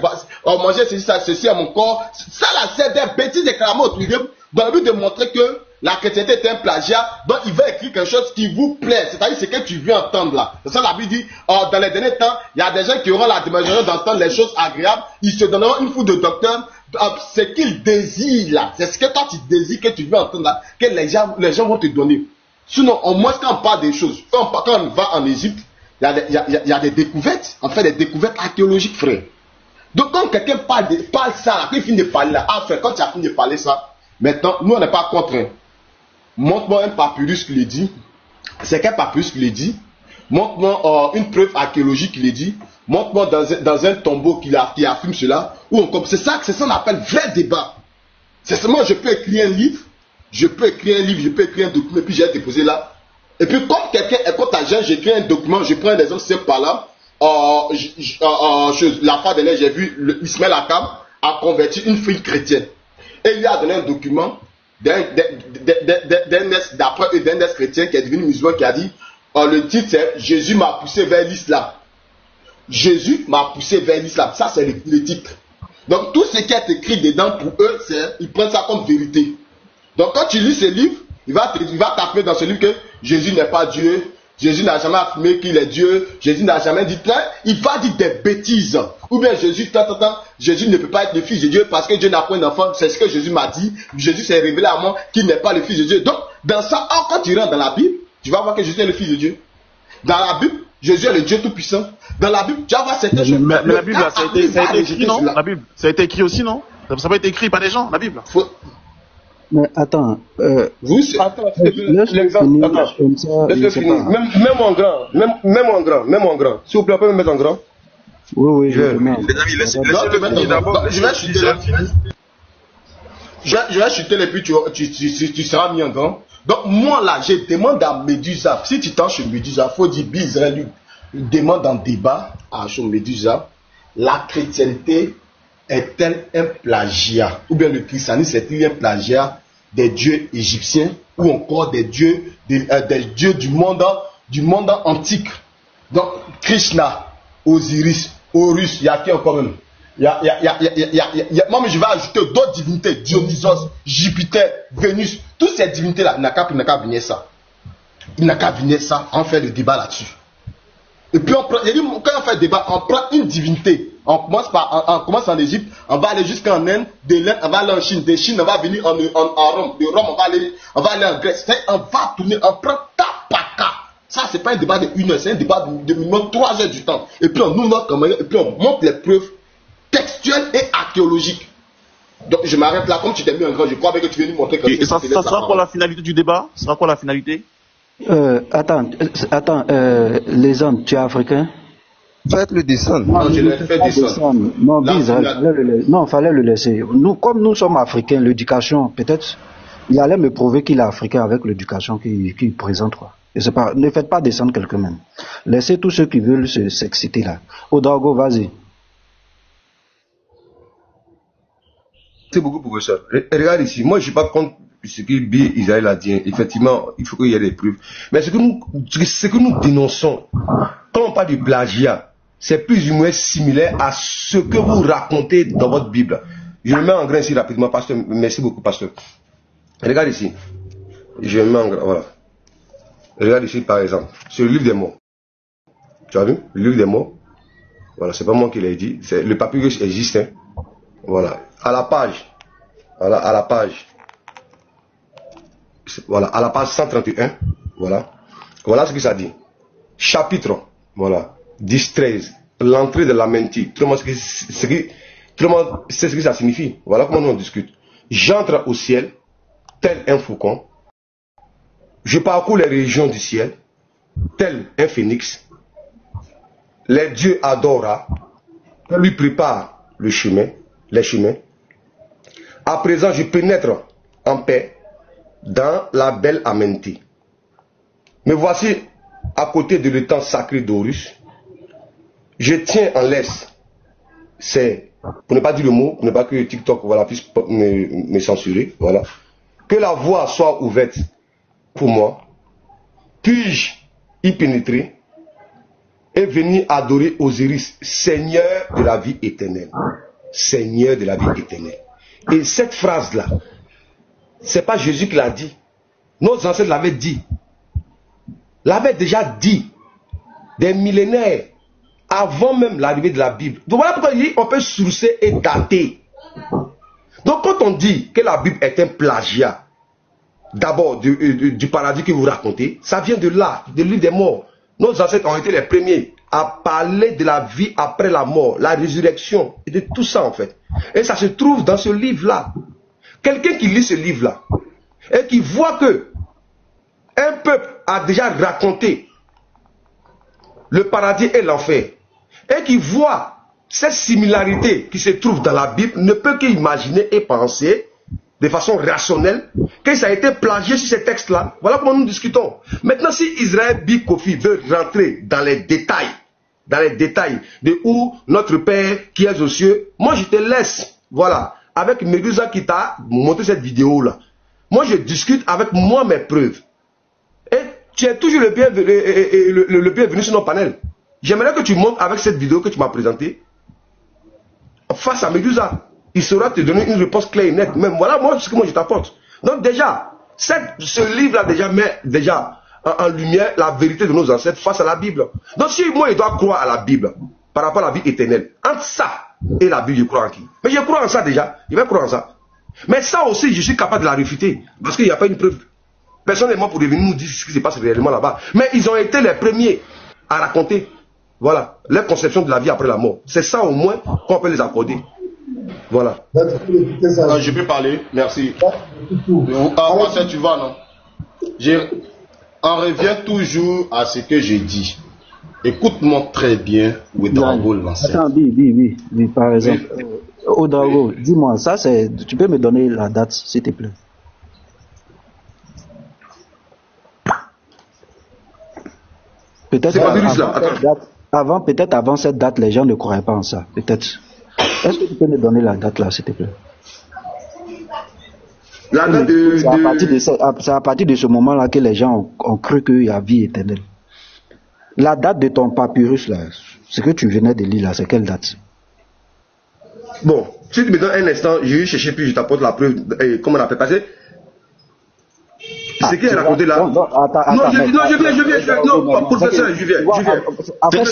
on mangeait ceci à mon corps. Ça là, c'est des bêtises déclamées au public dans le but de montrer que la chrétienté est un plagiat, donc il va écrire quelque chose qui vous plaît, c'est-à-dire ce que tu veux entendre là. C'est ça la Bible dit, dans les derniers temps, il y a des gens qui auront la démagerie d'entendre les choses agréables, ils se donneront une foule de docteurs, ce qu'ils désirent là, c'est ce que toi tu désires, que tu veux entendre là, que les gens vont te donner. Sinon, au moins quand on parle des choses, quand on va en Égypte, il y a des découvertes, on fait des découvertes archéologiques, frère. Donc quand quelqu'un parle ça là, quand il finit de parler là, frère, quand tu as fini de parler ça, maintenant, nous on n'est pas contre. Montre-moi un papyrus qui le dit. C'est quel papyrus qui le dit? Montre-moi une preuve archéologique qui le dit. Montre-moi dans un tombeau qui affirme cela. C'est ça qu'on appelle vrai débat. C'est seulement je peux écrire un livre, je peux écrire un document, et puis j'ai déposé là. Et puis comme quelqu'un est contagieux, j'écris un document, je prends un exemple simple par là. La fois dernière, j'ai vu Ismaël Akam a converti une fille chrétienne. Et il lui a donné un document d'un chrétien qui est devenu musulman, qui a dit le titre c'est Jésus m'a poussé vers l'islam. Jésus m'a poussé vers l'islam. Ça c'est le titre. Donc tout ce qui est écrit dedans pour eux, ils prennent ça comme vérité. Donc quand tu lis ce livre, il va t'appeler dans ce livre que Jésus n'est pas Dieu, Jésus n'a jamais affirmé qu'il est Dieu, Jésus n'a jamais dit il va dire des bêtises. Ou bien Jésus ne peut pas être le fils de Dieu parce que Dieu n'a pas un enfant, c'est ce que Jésus m'a dit. Jésus s'est révélé à moi qu'il n'est pas le fils de Dieu. Donc, dans ça, quand tu rentres dans la Bible, tu vas voir que Jésus est le fils de Dieu. Dans la Bible, Jésus est le Dieu tout-puissant. Dans la Bible, tu vas voir certaines choses. Mais la Bible, ça a été écrit, non? La Bible, ça a été écrit aussi, non? Ça n'a pas été écrit par des gens, la Bible. Mais attends, laisse-le finir. Même en grand. S'il vous plaît, on peut me mettre en grand? Oui, les amis, laissez-le mettre d'abord. Je vais chuter et puis tu seras mis en grand. Donc moi là, je demande à Médusa, si tu t'en chez Médusa, il faut dire Israël demande en débat à Médusa, la chrétienté est-elle un plagiat? Ou bien le christianisme est-il un plagiat des dieux égyptiens ou encore des dieux du monde antique? Donc Krishna, Osiris, Horus, il y a qui encore même? Moi, mais je vais ajouter d'autres divinités, Dionysos, Jupiter, Vénus, toutes ces divinités-là, il n'a qu'à venir ça. Il n'a qu'à venir ça, on fait le débat là-dessus. Et puis, quand on fait le débat, on prend une divinité. On commence en Égypte, on va aller jusqu'en Inde, de l'Inde, on va aller en Chine, de Chine, on va venir en Rome, de Rome, on va aller en Grèce. On va tourner, on prend cas par cas. Ça, c'est pas un débat de 1 heure, c'est un débat de minimum 3 heures du temps. Et puis, on ouvre notre et puis on montre les preuves textuelles et archéologiques. Donc, je m'arrête là, comme tu t'es mis en grand, je crois que tu viens nous montrer que et ça sera quoi la finalité du débat? Ça sera quoi la finalité? Attends, les hommes, tu es africain? Faites-le descendre. Non, je l'ai fait descendre. Non, fallait le laisser. Comme nous sommes africains, l'éducation, peut-être, il allait me prouver qu'il est africain avec l'éducation qu'il présente, quoi. Et c'est pas, ne faites pas descendre quelqu'un même. Laissez tous ceux qui veulent s'exciter là. Ouedraogo, vas-y. C'est beaucoup, professeur. Regarde ici, moi je ne suis pas contre ce que Bill Israël a dit. Effectivement, il faut qu'il y ait des preuves. Mais ce que nous dénonçons, quand on parle du plagiat, c'est plus ou moins similaire à ce que vous racontez dans votre Bible. Je me mets en grain ici rapidement, pasteur. Merci beaucoup, pasteur. Regarde ici. Je me mets en grain, voilà. Regarde ici, par exemple, sur le livre des mots. Tu as vu? Le livre des mots. Voilà, c'est pas moi qui l'ai dit. Le papyrus existe, hein. Voilà. À la page. Voilà, à la page. Voilà, à la page 131. Voilà. Voilà ce que ça dit. Chapitre. Voilà. 10-13. L'entrée de la mentille. Tout le monde sait ce que ça signifie. Voilà comment nous on discute. J'entre au ciel, tel un faucon. Je parcours les régions du ciel, tel un phénix. Les dieux adorent, lui prépare le chemin, les chemins. À présent, je pénètre en paix dans la belle Amenti. Me voici à côté de l'étang sacré d'Horus. Je tiens en laisse c'est, pour ne pas dire le mot, pour ne pas que TikTok voilà, puisse me censurer, voilà, que la voie soit ouverte pour moi, puis-je y pénétrer et venir adorer Osiris, Seigneur de la vie éternelle. Seigneur de la vie éternelle. Et cette phrase-là, c'est pas Jésus qui l'a dit. Nos ancêtres l'avaient dit. L'avaient déjà dit. Des millénaires. Avant même l'arrivée de la Bible. Donc voilà pourquoi on peut sourcer et dater. Donc quand on dit que la Bible est un plagiat, d'abord du paradis que vous racontez, ça vient de là, de l'île des morts. Nos ancêtres ont été les premiers à parler de la vie après la mort, la résurrection, et de tout ça en fait. Et ça se trouve dans ce livre-là. Quelqu'un qui lit ce livre-là, et qui voit que un peuple a déjà raconté le paradis et l'enfer, et qui voit cette similarité qui se trouve dans la Bible, ne peut qu'imaginer et penser de façon rationnelle que ça a été plagié sur ces textes-là. Voilà comment nous discutons. Maintenant, si Israël Bikofi veut rentrer dans les détails de où notre Père qui est aux cieux, moi je te laisse, voilà, avec Medusa qui t'a montré cette vidéo-là. Moi je discute avec moi mes preuves. Et tu es toujours le bienvenu sur nos panels. J'aimerais que tu montes avec cette vidéo que tu m'as présentée face à Medusa. Il saura te donner une réponse claire et nette. Même voilà moi ce que moi je t'apporte. Donc déjà, ce livre-là déjà met déjà en lumière la vérité de nos ancêtres face à la Bible. Donc si moi je dois croire à la Bible par rapport à la vie éternelle, entre ça et la Bible, je crois en qui? Mais je crois en ça déjà. Je vais croire en ça. Mais ça aussi, je suis capable de la réfuter. Parce qu'il n'y a pas une preuve. Personne n'est mort pour venir nous dire ce qui se passe réellement là-bas. Mais ils ont été les premiers à raconter, voilà, leur conception de la vie après la mort. C'est ça au moins qu'on peut les accorder. Voilà. Je peux parler, merci. Moi, ça tu vas, non? On revient toujours à ce que j'ai dit. Écoute-moi très bien, Ouedraogo l'ancien. Attends, dis, par exemple. Ouedraogo, dis-moi, ça c'est. Tu peux me donner la date, s'il te plaît? Peut-être avant cette date, les gens ne croyaient pas en ça. Peut-être. Est-ce que tu peux me donner la date là, s'il te plaît? La date c'est à partir de ce moment-là que les gens ont cru qu'il y a vie éternelle. La date de ton papyrus là, ce que tu venais de lire là, c'est quelle date? Bon, si tu me donnes un instant, je vais chercher puis je t'apporte la preuve. Comment on appelle passer? Ce qu'il a raconté là. Non, je viens. Non, professeur, je viens. Attends,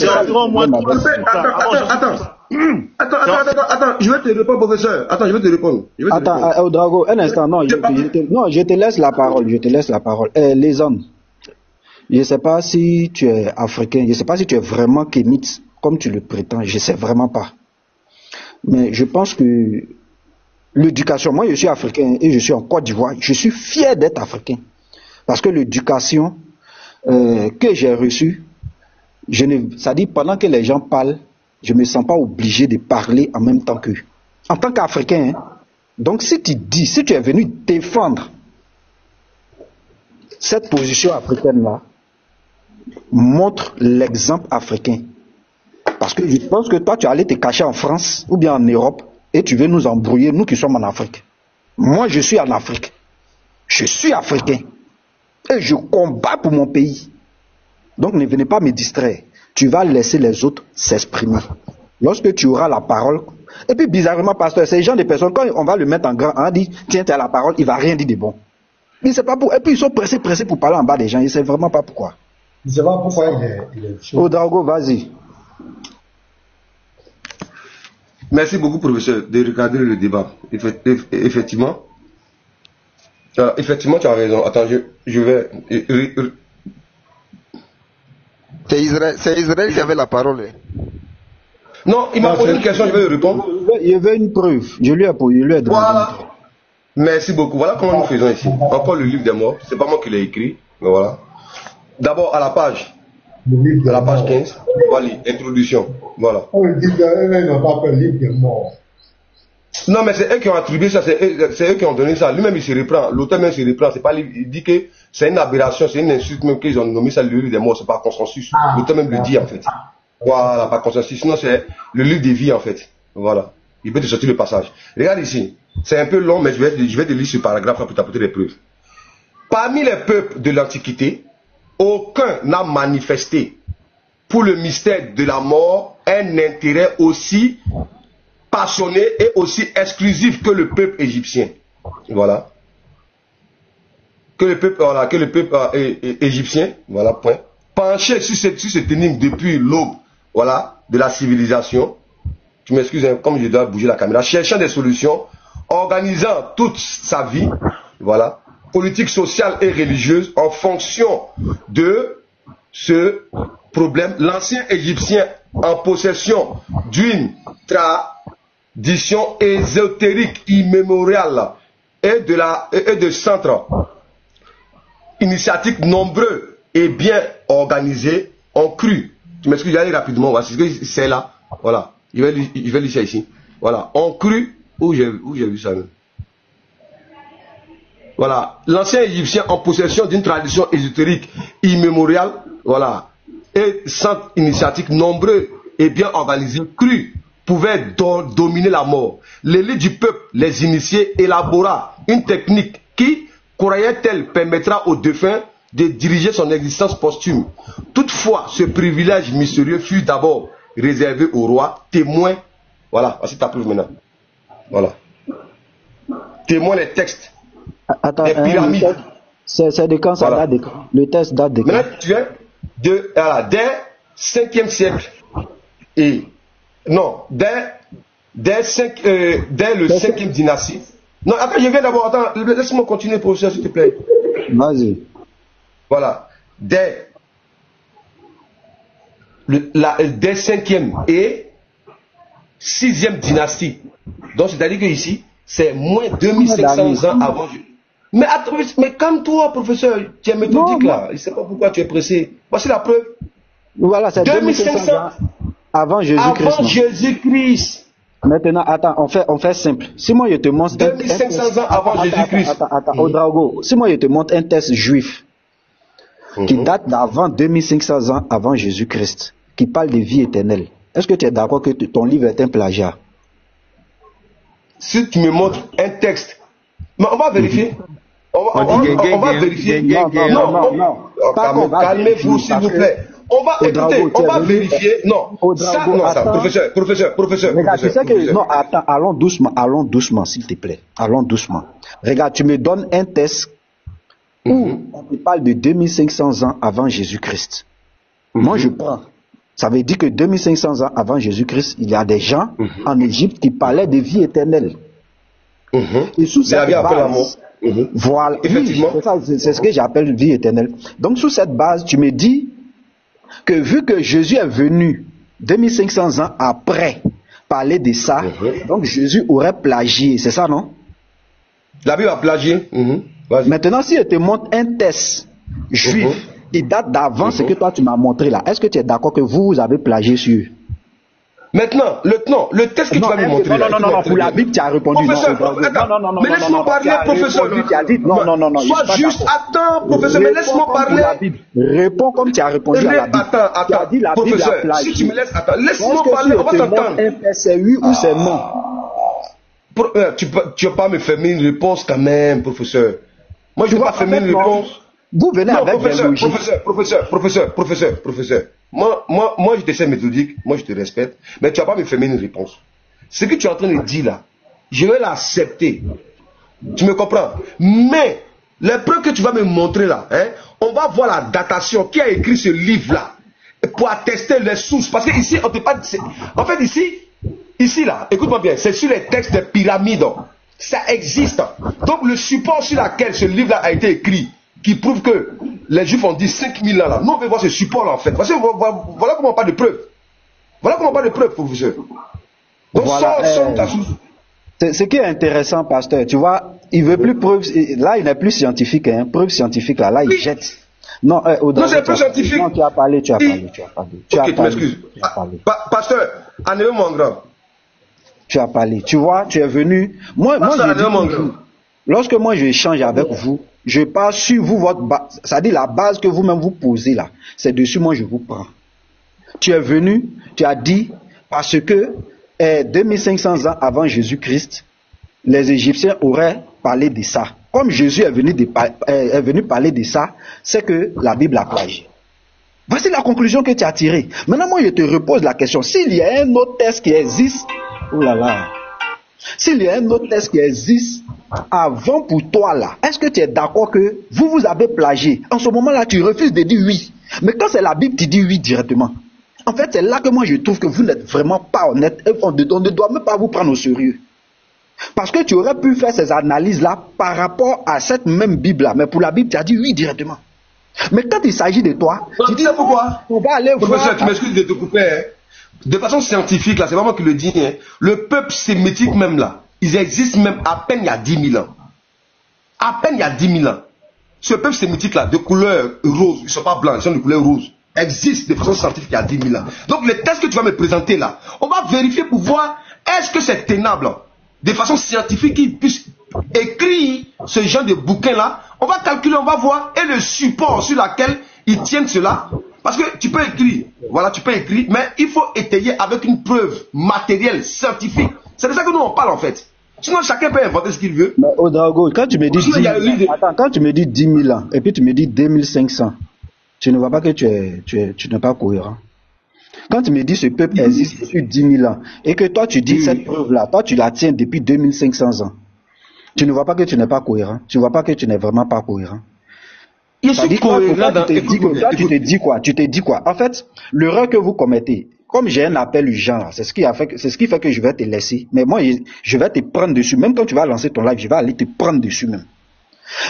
je vais te répondre, professeur. Attends, je vais te répondre. Attends, Ouedraogo, un instant. Non, je te laisse la parole. Les hommes, je ne sais pas si tu es africain, je ne sais pas si tu es vraiment kémite, comme tu le prétends, je ne sais vraiment pas. Mais je pense que l'éducation, moi je suis africain et je suis en Côte d'Ivoire, je suis fier d'être africain. Parce que l'éducation que j'ai reçue, ça dit pendant que les gens parlent, je ne me sens pas obligé de parler en même temps qu'eux. En tant qu'Africain, hein. Donc si tu es venu défendre cette position africaine-là, montre l'exemple africain. Parce que je pense que toi, tu allais te cacher en France ou bien en Europe et tu veux nous embrouiller, nous qui sommes en Afrique. Moi, je suis en Afrique. Je suis africain. Et je combats pour mon pays. Donc ne venez pas me distraire. Tu vas laisser les autres s'exprimer. Lorsque tu auras la parole. Et puis bizarrement, pasteur, ces gens de personnes, quand on va le mettre en grand, on dit, tiens, tu as la parole, il ne va rien dire de bon. Mais c'est pas pour. Et puis ils sont pressés pour parler en bas des gens. Ils ne savent vraiment pas pourquoi. Il ne sait pas pourquoi il est chaud. Ouedraogo, vas-y. Merci beaucoup, professeur, de regarder le débat. Effectivement. Effectivement, tu as raison. Attends, je vais. C'est Israël qui avait la parole. Non, il m'a posé une question, je vais lui répondre. Il veut une preuve. Je lui ai demandé. Voilà. Merci beaucoup. Voilà comment nous faisons ici. Encore le livre des morts. C'est pas moi qui l'ai écrit. Mais voilà. D'abord, à la page 15. Voilà, introduction. Voilà. Le livre des morts, n'a pas le livre des morts. Non, mais c'est eux qui ont attribué ça, c'est eux qui ont donné ça. Lui-même, il se reprend. L'auteur même se reprend. C'est pas, il dit que c'est une aberration, c'est une insulte même qu'ils ont nommé ça le livre des morts. C'est pas consensus. L'auteur même le dit, en fait. Voilà, pas consensus. Sinon, c'est le livre des vies, en fait. Voilà. Il peut te sortir le passage. Regarde ici. C'est un peu long, mais je vais te lire ce paragraphe pour t'apporter des preuves. Parmi les peuples de l'Antiquité, aucun n'a manifesté pour le mystère de la mort un intérêt aussi passionné et aussi exclusif que le peuple égyptien. Voilà. Que le peuple égyptien, voilà, point. Penché sur cette énigme depuis l'aube, voilà, de la civilisation. Tu m'excuses, hein, comme je dois bouger la caméra. Cherchant des solutions, organisant toute sa vie, voilà, politique, sociale et religieuse en fonction de ce problème. L'ancien Égyptien, en possession d'une tradition ésotérique immémoriale et de centres initiatiques nombreux et bien organisés, ont cru. Tu m'excuses, j'allais rapidement, voilà, c'est ce que c'est là, voilà. Je vais lire ça ici. Voilà, ont cru. Où j'ai vu ça? Voilà, l'ancien Égyptien en possession d'une tradition ésotérique immémoriale, voilà, et centres initiatiques nombreux et bien organisés, cru pouvait dominer la mort. L'élite du peuple, les initiés, élabora une technique qui, croyait-elle, permettra au défunt de diriger son existence posthume. Toutefois, ce privilège mystérieux fut d'abord réservé au roi, témoin. Voilà, voici ta preuve maintenant. Voilà. Témoin les textes. Attends, les pyramides. C'est de quand ça voilà. date de quand? Le test date de quand? Maintenant, tu es dès 5e siècle. Et non, dès le 5e dynastie. Non, attends, je viens d'abord. Attends, laisse-moi continuer, professeur, s'il te plaît. Vas-y. Voilà. Dès 5e et 6e dynastie. Donc, c'est-à-dire que ici, c'est moins 2500 ans avant. Mais attends, mais calme-toi, professeur. Tu es méthodique là. Je ne sais pas pourquoi tu es pressé. Voici la preuve. Voilà, c'est 2500 ans avant Jésus-Christ. Avant Jésus-Christ. Maintenant, attends, on fait simple. Si moi je te montre 2500 ans avant Jésus-Christ. Attends, Odrago. Si moi je te montre un test juif qui date d'avant 2500 ans avant Jésus-Christ, qui parle de vie éternelle, est-ce que tu es d'accord que ton livre est un plagiat? Si tu me montres un texte, mais on va vérifier. On va vérifier. Non. Calmez-vous, s'il vous plaît. On va vérifier. Non, professeur. Regarde, tu sais que, non, attends, allons doucement, s'il te plaît. Allons doucement. Regarde, tu me donnes un test où on te parle de 2500 ans avant Jésus-Christ. Moi, je prends. Ça veut dire que 2500 ans avant Jésus-Christ, il y a des gens en Égypte qui parlaient de vie éternelle. Et sous cette base, voilà, effectivement, c'est ce que j'appelle vie éternelle. Donc, sous cette base, tu me dis que vu que Jésus est venu 2500 ans après parler de ça, donc Jésus aurait plagié, c'est ça, non? La Bible a plagié. Maintenant, si je te montre un test juif qui date d'avant ce que toi tu m'as montré là, est-ce que tu es d'accord que vous avez plagié sur? Maintenant, le test que tu vas me montrer. Non, pour la Bible, tu as répondu. Non, mais laisse-moi parler, professeur. Non, sois juste, attends, professeur, mais laisse-moi parler. Réponds comme tu as répondu à la Bible. Attends, professeur, si tu me laisses, attends, laisse-moi parler, on va s'entendre. C'est oui ou c'est non? Tu ne vas pas me faire une réponse quand même, professeur. Moi, je ne vais pas faire une réponse. Vous venez avec professeur. Moi, je te sais méthodique, moi, je te respecte, mais tu ne vas pas me faire une réponse. Ce que tu es en train de dire là, je vais l'accepter. Tu me comprends? Mais, les preuves que tu vas me montrer là, on va voir la datation qui a écrit ce livre-là pour attester les sources. Parce que ici, on ne peut pas. En fait, ici là, écoute-moi bien, c'est sur les textes des pyramides. Ça existe. Donc, le support sur lequel ce livre-là a été écrit, qui prouve que les Juifs ont dit 5000 ans là. Nous, on veut voir ce support là en fait. Parce que voilà comment on parle de preuves. Voilà comment on parle de preuves, professeur. Donc, voilà, ce qui est intéressant, pasteur, tu vois, il veut plus preuve. Là, il n'est plus scientifique, hein. Preuve scientifique là, il jette. Non, c'est plus scientifique. Non, tu as parlé. Ok, tu m'excuses. Pasteur, Anéo Mangra. Tu as parlé. Tu vois, tu es venu. Moi, lorsque moi je échange avec vous, je pars sur vous, votre base. C'est-à-dire la base que vous-même vous posez là. C'est dessus, moi, je vous prends. Tu es venu, tu as dit, parce que 2500 ans avant Jésus-Christ, les Égyptiens auraient parlé de ça. Comme Jésus est venu parler de ça, c'est que la Bible a plagié. Voici la conclusion que tu as tirée. Maintenant, moi, je te repose la question. S'il y a un autre texte qui existe, oh là là, s'il y a un autre texte qui existe avant pour toi là, est-ce que tu es d'accord que vous avez plagié? En ce moment-là, tu refuses de dire oui. Mais quand c'est la Bible, tu dis oui directement. En fait, c'est là que moi je trouve que vous n'êtes vraiment pas honnête. On ne doit même pas vous prendre au sérieux. Parce que tu aurais pu faire ces analyses-là par rapport à cette même Bible-là. Mais pour la Bible, tu as dit oui directement. Mais quand il s'agit de toi, tu dis pourquoi? On va aller voir. Professeur, tu m'excuses de te couper. Hein. De façon scientifique, là, c'est pas moi qui le dis. Hein. Le peuple sémitique même là, ils existent même à peine il y a 10 000 ans. À peine il y a 10 000 ans. Ce peuple sémitique là, de couleur rose, ils ne sont pas blancs, ils sont de couleur rose, existe de façon scientifique il y a 10 000 ans. Donc les tests que tu vas me présenter là, on va vérifier pour voir est-ce que c'est tenable de façon scientifique qu'ils puissent écrire ce genre de bouquin là. On va calculer, on va voir, et le support sur lequel ils tiennent cela. Parce que tu peux écrire, voilà, tu peux écrire, mais il faut étayer avec une preuve matérielle, scientifique. C'est de ça que nous on parle en fait. Sinon chacun peut inventer ce qu'il veut. Mais Ouedraogo, quand tu me dis 10 000, attends, quand tu me dis 10 000 ans, et puis tu me dis 2500, tu ne vois pas que tu n'es pas cohérent. Quand tu me dis ce peuple existe depuis 10 000 ans, et que toi tu dis cette preuve-là, toi tu la tiens depuis 2500 ans, tu ne vois pas que tu n'es pas cohérent. Tu ne vois pas que tu n'es vraiment pas cohérent. Je suis cohérent. Tu te dis quoi? En fait, l'erreur que vous commettez, comme j'ai un appel urgent là, c'est ce qui fait que je vais te laisser. Mais moi, je vais te prendre dessus. Même quand tu vas lancer ton live, je vais aller te prendre dessus même.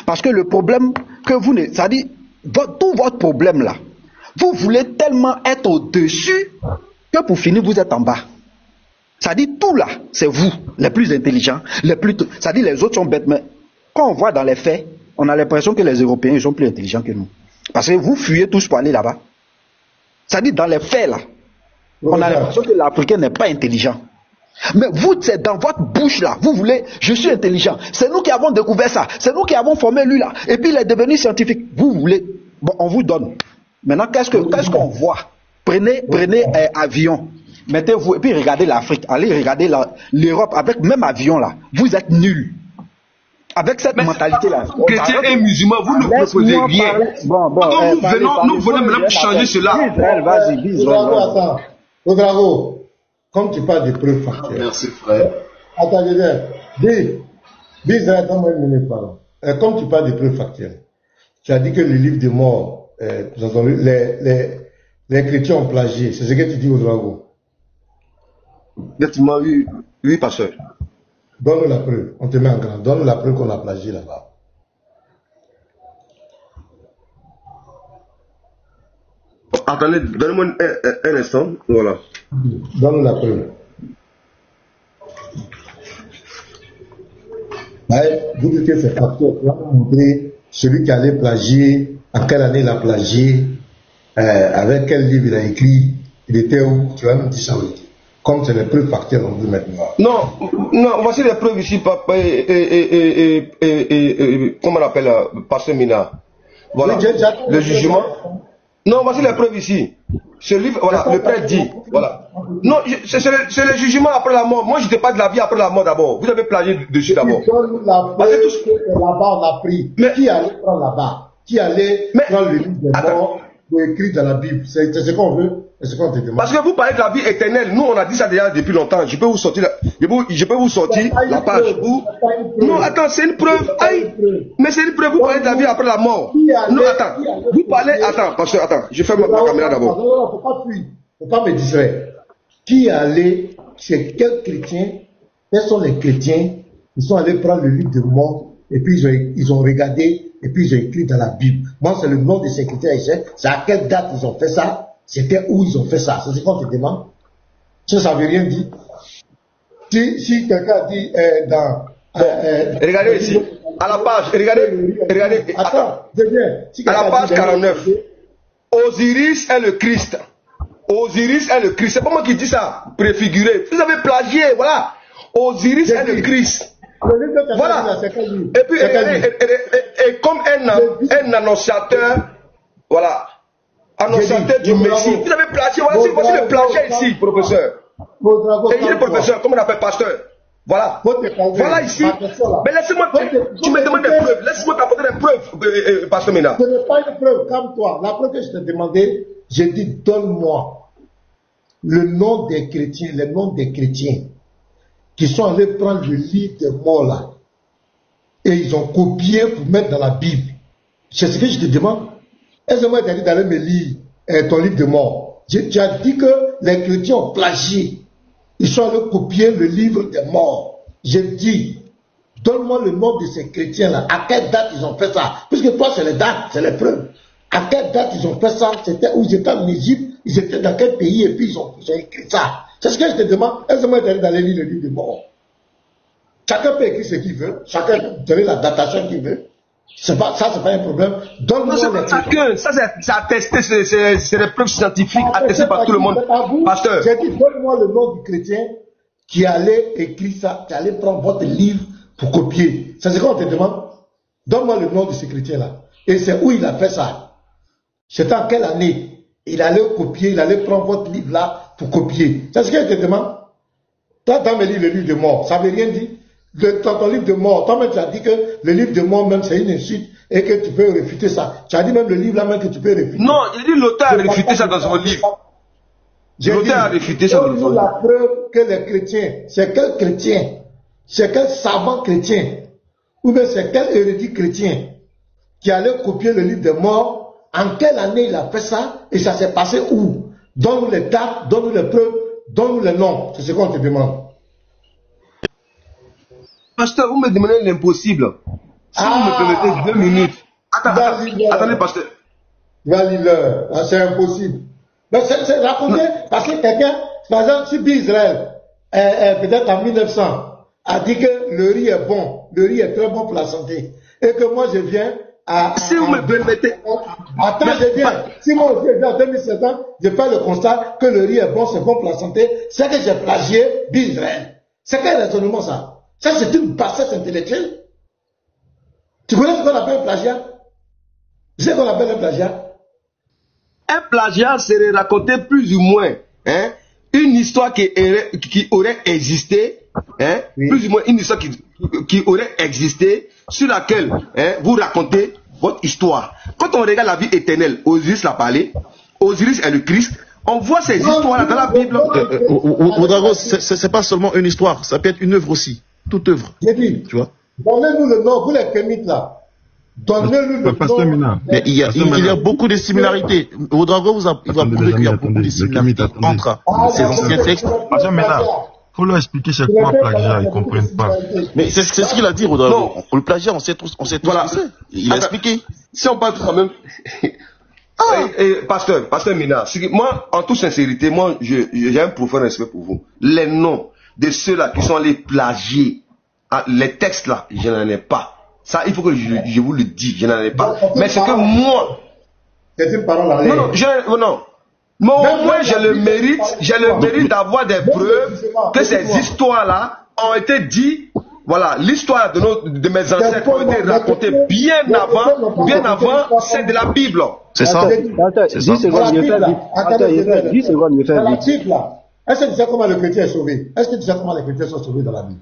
Parce que le problème que vous ne... C'est-à-dire, tout votre problème là, vous voulez tellement être au-dessus que pour finir, vous êtes en bas. C'est-à-dire, tout là, c'est vous, les plus intelligents, c'est-à-dire les autres sont bêtes. Mais quand on voit dans les faits, on a l'impression que les Européens ils sont plus intelligents que nous. Parce que vous fuyez tous pour aller là-bas. C'est-à-dire, dans les faits là, on a l'impression que l'Africain n'est pas intelligent. Mais vous, c'est dans votre bouche là. Vous voulez, je suis intelligent. C'est nous qui avons découvert ça. C'est nous qui avons formé lui là. Et puis il est devenu scientifique. Vous voulez, bon, on vous donne. Maintenant, qu'est-ce qu'on voit? Prenez avion. Mettez-vous et puis regardez l'Afrique. Allez regarder l'Europe avec même avion là. Vous êtes nuls. Avec cette mentalité là. Chrétiens et musulmans, vous ne proposez rien. Nous venons maintenant pour changer cela. Vas-y, attends. Ouedraogo, comme tu parles de preuves factuelles. Merci frère. Attends, dis, attends-moi une minute, pardon. Comme tu parles de preuves factuelles, tu as dit que le livre de mort, les chrétiens ont plagié. C'est ce que tu dis, Ouedraogo? Effectivement, oui, pasteur. Donne-nous la preuve. On te met en grand. Donne-nous la preuve qu'on a plagié là-bas. Attendez, donnez-moi un instant. Voilà. Donne-nous la preuve. Vous dites que c'est facteur. On va vous montrer celui qui allait plagier, en quelle année il a plagié, avec quel livre il a écrit, il était où. Tu vas nous dire ça aussi. Comme c'est les preuves factuelles, on veut maintenant. Non, voici les preuves ici, papa, comment on appelle, Pasteur Mina. Voilà, le jugement. Non, voici les preuves ici. Ce livre, voilà, le prêtre dit, voilà. Non, c'est le jugement après la mort. Moi, je ne te parle de la vie après la mort d'abord. Vous avez plagié dessus d'abord. Là-bas, on a pris. Mais qui allait prendre là-bas? Qui allait prendre le livre de mort pour écrire dans la Bible? C'est ce qu'on veut. Parce que vous parlez de la vie éternelle. Nous, on a dit ça déjà depuis longtemps. Je peux vous sortir la page où... Non, attends, c'est une preuve. Aïe. Mais c'est une preuve. Vous parlez de la vie après la mort. Non, attends. Vous parlez... Attends, parce que... Attends, je ferme ma caméra d'abord. Non, faut pas fuir. Faut pas me distraire. Qui allait... C'est quels chrétiens? Quels sont les chrétiens? Ils sont allés prendre le livre de mort et puis ils ont regardé et puis ils ont écrit dans la Bible. Moi, c'est le nom de ces chrétiens. C'est à quelle date ils ont fait ça? C'était où ils ont fait ça? C'est ce qu'on te demande. Ça veut rien dire. Si quelqu'un dit regardez ici, à la page, regardez, attends. À la page 49, Osiris est le Christ. Osiris est le Christ. C'est pas moi qui dis ça, préfiguré. Vous avez plagié, voilà. Osiris est le Christ. Voilà. Et puis, et comme un annonciateur, voilà. Annonciateur du Messie. Vous avez plagié, voici le plagiat ici, professeur. Et il est professeur, comme on appelle pasteur. Voilà. Voilà ici. Mais laissez-moi, tu me demandes des preuves. Laisse-moi t'apporter des preuves, pasteur Mina. Ce n'est pas une preuve, comme toi. La preuve que je t'ai demandé, j'ai dit, donne-moi le nom des chrétiens, les noms des chrétiens qui sont allés prendre le livre des morts là. Et ils ont copié pour mettre dans la Bible. C'est ce que je te demande. Est-ce que moi t'as dit d'aller me lire ton livre de mort? Tu as dit que les chrétiens ont plagié. Ils sont allés copier le livre des morts. Je dis, donne-moi le nom de ces chrétiens-là. À quelle date ils ont fait ça? Puisque toi, c'est les dates, c'est les preuves. À quelle date ils ont fait ça? C'était où ils étaient en Égypte, ils étaient dans quel pays, et puis ils ont écrit ça. C'est ce que je te demande. Est-ce que moi t'as dit d'aller lire le livre des morts? Chacun peut écrire ce qu'il veut. Chacun peut donner la datation qu'il veut. Ça, c'est pas un problème. Non, c'est pas chacun. Ça, c'est attesté. C'est des preuves scientifiques attestées par tout le monde. Pasteur. J'ai dit, donne-moi le nom du chrétien qui allait écrire ça, qui allait prendre votre livre pour copier. C'est ce qu'on te demande. Donne-moi le nom de ce chrétien-là. Et c'est où il a fait ça. C'était en quelle année? Il allait copier, il allait prendre votre livre-là pour copier. C'est ce que je te demande. Toi, dans mes livres, le livre de mort, ça ne veut rien dire. Dans ton livre de mort, toi-même tu as dit que le livre de mort même c'est une insulte et que tu peux réfuter ça. Tu as dit même le livre là même que tu peux réfuter. Non, il dit l'auteur a réfuté ça dans son livre. L'auteur a réfuté ça dans son livre. La preuve que les chrétiens, c'est quel chrétien, c'est quel savant chrétien, ou bien c'est quel érudit chrétien qui allait copier le livre de mort, en quelle année il a fait ça et ça s'est passé où? Donne-nous les dates, donne-nous les preuves, donne-nous les noms. C'est ce qu'on te demande. Pasteur, vous me demandez l'impossible. Si vous me permettez 2 minutes. Attendez, pasteur. Valide-le. C'est impossible. Mais c'est raconté parce que quelqu'un, par exemple, si Israël, peut-être en 1900, a dit que le riz est bon, le riz est très bon pour la santé, et que moi je viens si vous me permettez. Attends, je viens. Si moi aussi je viens en 2007 ans, je fais le constat que le riz est bon, c'est bon pour la santé, c'est que j'ai plagié Israël. C'est quel raisonnement ça? Ça, c'est une bassesse intellectuelle. Tu connais ce qu'on appelle un plagiat? Tu sais ce qu'on appelle un plagiat? Un plagiat serait raconter plus ou moins une histoire qui aurait existé, oui. Plus ou moins une histoire qui aurait existé, sur laquelle vous racontez votre histoire. Quand on regarde la vie éternelle, Osiris l'a parlé, Osiris est le Christ. On voit ces histoires-là dans la Bible. Ouedraogo, c'est pas seulement une histoire, ça peut être une œuvre aussi. Toute œuvre. J'ai dit, tu vois. Donnez-nous le nom, vous les kémites là. Donnez-nous le nom. Mais il y a beaucoup de similarités. Ouedraogo vous a prouvé qu'il y a beaucoup de similarités entre ces anciens textes. Il faut leur expliquer c'est quoi plagiat, ils ne comprennent pas. Mais c'est ce qu'il a dit, Ouedraogo. Le plagiat, on sait tous voilà. Ce que c'est. Il a expliqué. Si on parle quand même. Pasteur Mina, moi, en toute sincérité, moi, j'ai un profond respect pour vous. Les noms de ceux-là qui sont allés plagier les textes là, je n'en ai pas. Ça, il faut que je vous le dise, je n'en ai pas. Mais c'est que moi. C'est une parole à l'air. Non. Mais au moins, j'ai le mérite d'avoir des preuves que ces histoires-là ont été dites. Voilà, l'histoire de mes ancêtres ont été racontée bien avant celle de la Bible. C'est ça. 10 secondes, je fais vite. Est-ce que tu sais comment le chrétien est sauvé? Est-ce que tu sais comment les chrétiens sont sauvés dans la Bible?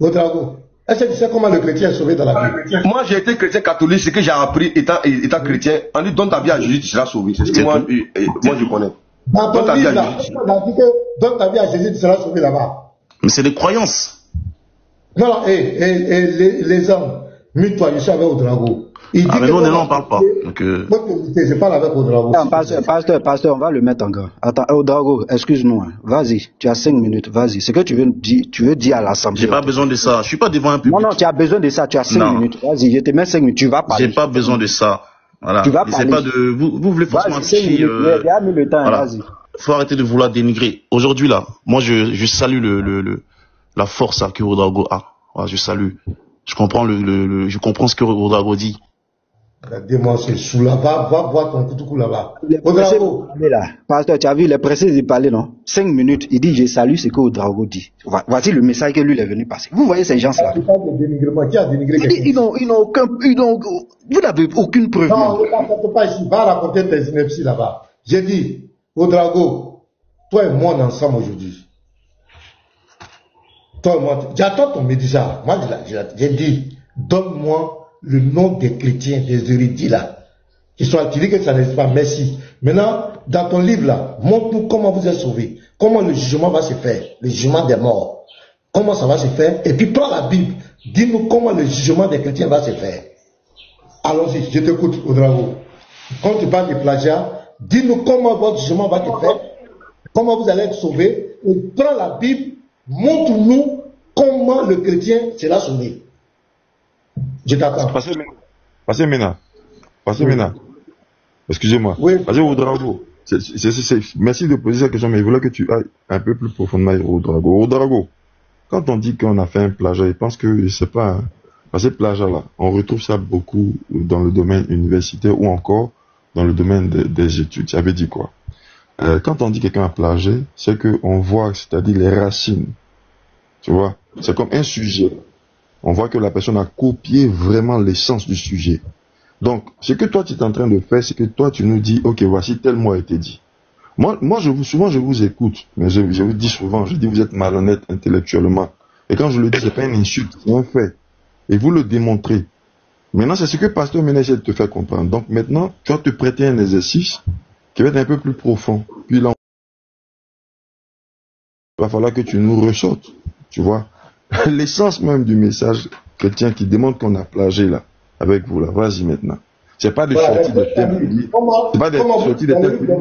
Ouedraogo, est-ce que tu sais comment le chrétien est sauvé dans la Bible? Moi, j'ai été chrétien catholique, ce que j'ai appris étant chrétien. On dit donne ta vie à Jésus, tu seras sauvé. C'est ce que moi je connais. Dans ton livre, là, on a dit que donne ta vie à Jésus, tu seras sauvé là-bas. Mais c'est des croyances. Non, les hommes, mute-toi, je suis avec Ouedraogo. Mais nous, on n'en parle pas. Donc, je parle avec Ouedraogo. Pasteur, on va le mettre encore. Attends, Ouedraogo, excuse-nous. Vas-y, tu as 5 minutes, vas-y. C'est que tu veux dire à l'Assemblée. J'ai pas besoin de ça. Je suis pas devant un public. Non, tu as besoin de ça. Tu as 5 minutes. Vas-y, je te mets 5 minutes. Tu vas parler. J'ai pas besoin de ça. Voilà. Tu vas parler. Pas de, vous voulez forcément afficher. Voilà. Faut arrêter de vouloir dénigrer. Aujourd'hui, là, moi, je salue la force que Ouedraogo a. Voilà, je salue. Je comprends je comprends ce que Ouedraogo dit. Regardez-moi, c'est sous là-bas, va voir ton couteau là-bas. Pasteur, tu as vu, il est pressé de parler, non? 5 minutes, il dit, je salue ce que Ouedraogo dit. Voici le message que lui il est venu passer. Vous voyez ces gens-là? Qui a dénigré ils n'ont aucun, vous n'avez aucune preuve. Non, ne t'inquiète pas ici, va raconter tes inepties là-bas. J'ai dit, Ouedraogo, toi et moi, on est ensemble aujourd'hui. Toi et moi, j'attends ton médecin. Moi, j'ai dit, donne-moi le nom des chrétiens, des érudits là. Tu dis que ça n'existe pas, merci. Maintenant, dans ton livre là, montre-nous comment vous êtes sauvés. Comment le jugement va se faire, le jugement des morts. Comment ça va se faire. Et puis prends la Bible, dis-nous comment le jugement des chrétiens va se faire. Allons-y, je t'écoute, Ouedraogo. Quand tu parles de plagiat, dis-nous comment votre jugement va se faire, comment vous allez être sauvés. Et prends la Bible, montre-nous comment le chrétien sera sauvé. Je t'attends. Passez maintenant. Excusez-moi. Oui. Vas-y, Ouedraogo. Merci de poser cette question, mais je voulais que tu ailles un peu plus profondément, Ouedraogo. Ouedraogo, quand on dit qu'on a fait un plagiat, je pense que c'est pas parce que plagiat-là, on retrouve ça beaucoup dans le domaine universitaire ou encore dans le domaine des études. Ça veut dire quoi? Quand on dit quelqu'un a plagié, c'est qu'on voit, c'est-à-dire les racines. Tu vois? C'est comme un sujet. On voit que la personne a copié vraiment l'essence du sujet. Donc, ce que toi tu es en train de faire, c'est que toi tu nous dis, ok, voici tel mot a été dit. Moi souvent je vous écoute, mais je vous dis souvent, je dis vous êtes malhonnête intellectuellement. Et quand je le dis, c'est pas une insulte, c'est un fait. Et vous le démontrez. Maintenant, c'est ce que Pasteur Ménès essaie de te faire comprendre. Donc maintenant, tu vas te prêter un exercice qui va être un peu plus profond. Puis là, il va falloir que tu nous ressortes, tu vois. L'essence même du message chrétien qui démontre qu'on a plagié là. Avec vous là, vas-y maintenant. C'est pas des sorties de thème. C'est pas des sorties de thème.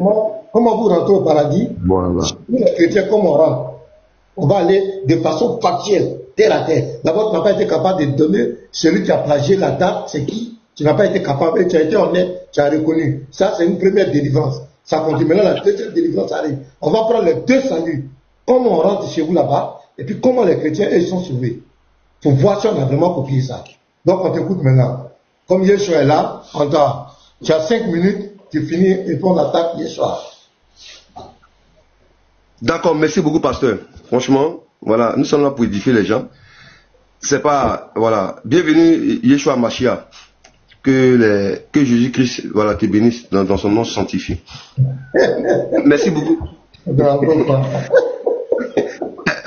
Comment vous rentrez au paradis? Voilà. Nous les chrétiens, comment on rentre? On va aller de façon factuelle, terre à terre. D'abord, tu n'as pas été capable de donner celui qui a plagié la date, c'est qui? Tu n'as pas été capable, et tu as été honnête, tu as reconnu. Ça, c'est une première délivrance. Ça continue. Maintenant, la deuxième délivrance arrive. On va prendre les deux saluts. Comment on rentre chez vous là-bas, et puis comment les chrétiens, eux, sont sauvés. Faut voir si on a vraiment copié ça. Donc, on t'écoute maintenant. Comme Yeshua est là, tu as 5 minutes, tu finis et puis on attaque Yeshua. D'accord, merci beaucoup, pasteur. Franchement, voilà, nous sommes là pour édifier les gens. C'est pas, voilà, bienvenue Yeshua Mashiach. Que Jésus-Christ, voilà, te bénisse dans son nom sanctifié. Merci beaucoup.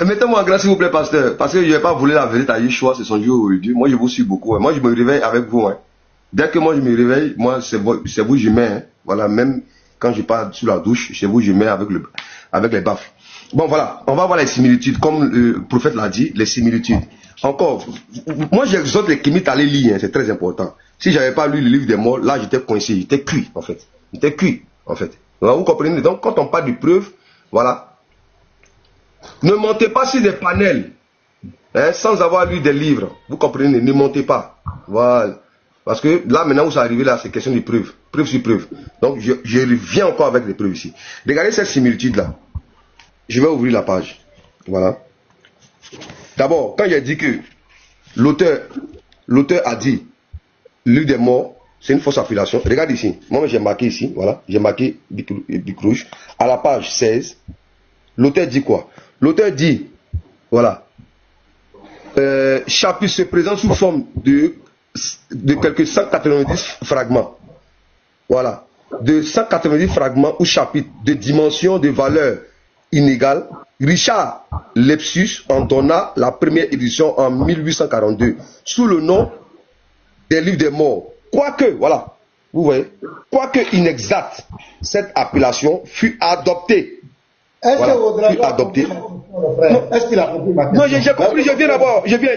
Mettez-moi en grâce, s'il vous plaît, pasteur. Parce que je ne vais pas voler la vérité à Yeshua, c'est son jour aujourd'hui. Moi, je vous suis beaucoup. Hein. Moi, je me réveille avec vous. Hein. Dès que moi, je me réveille, moi, c'est vous je mets. Hein. Voilà, même quand je pars sous la douche, c'est vous je mets avec les baffes. Bon, voilà, on va voir les similitudes. Comme le prophète l'a dit, les similitudes. Encore, moi, j'exhorte les kémites à les lire. Hein, c'est très important. Si je n'avais pas lu le livre des morts, là, j'étais coincé. J'étais cuit, en fait. Alors, vous comprenez? Donc, quand on parle de preuves, voilà. Ne montez pas sur des panels hein, sans avoir lu des livres. Vous comprenez? Ne montez pas. Voilà. Parce que là, maintenant où ça arrive, là, c'est question de preuve. Preuve sur preuve. Donc, je reviens encore avec les preuves ici. Regardez cette similitude-là. Je vais ouvrir la page. Voilà. D'abord, quand il a dit que l'auteur a dit livre des morts, c'est une fausse affiliation. Regarde ici. Moi, j'ai marqué ici. Voilà. J'ai marqué bic rouge. À la page 16. L'auteur dit quoi? L'auteur dit, voilà, chapitre se présente sous forme de quelques 190 fragments. Voilà, de 190 fragments ou chapitres de dimensions de valeur inégales. Richard Lepsus en donna la première édition en 1842 sous le nom des livres des morts. Quoique, voilà, vous voyez, quoique inexacte, cette appellation fut adoptée. Est-ce voilà, que adopté? Est-ce qu'il a compris ma question? Non, j'ai compris, je viens d'abord. Je viens.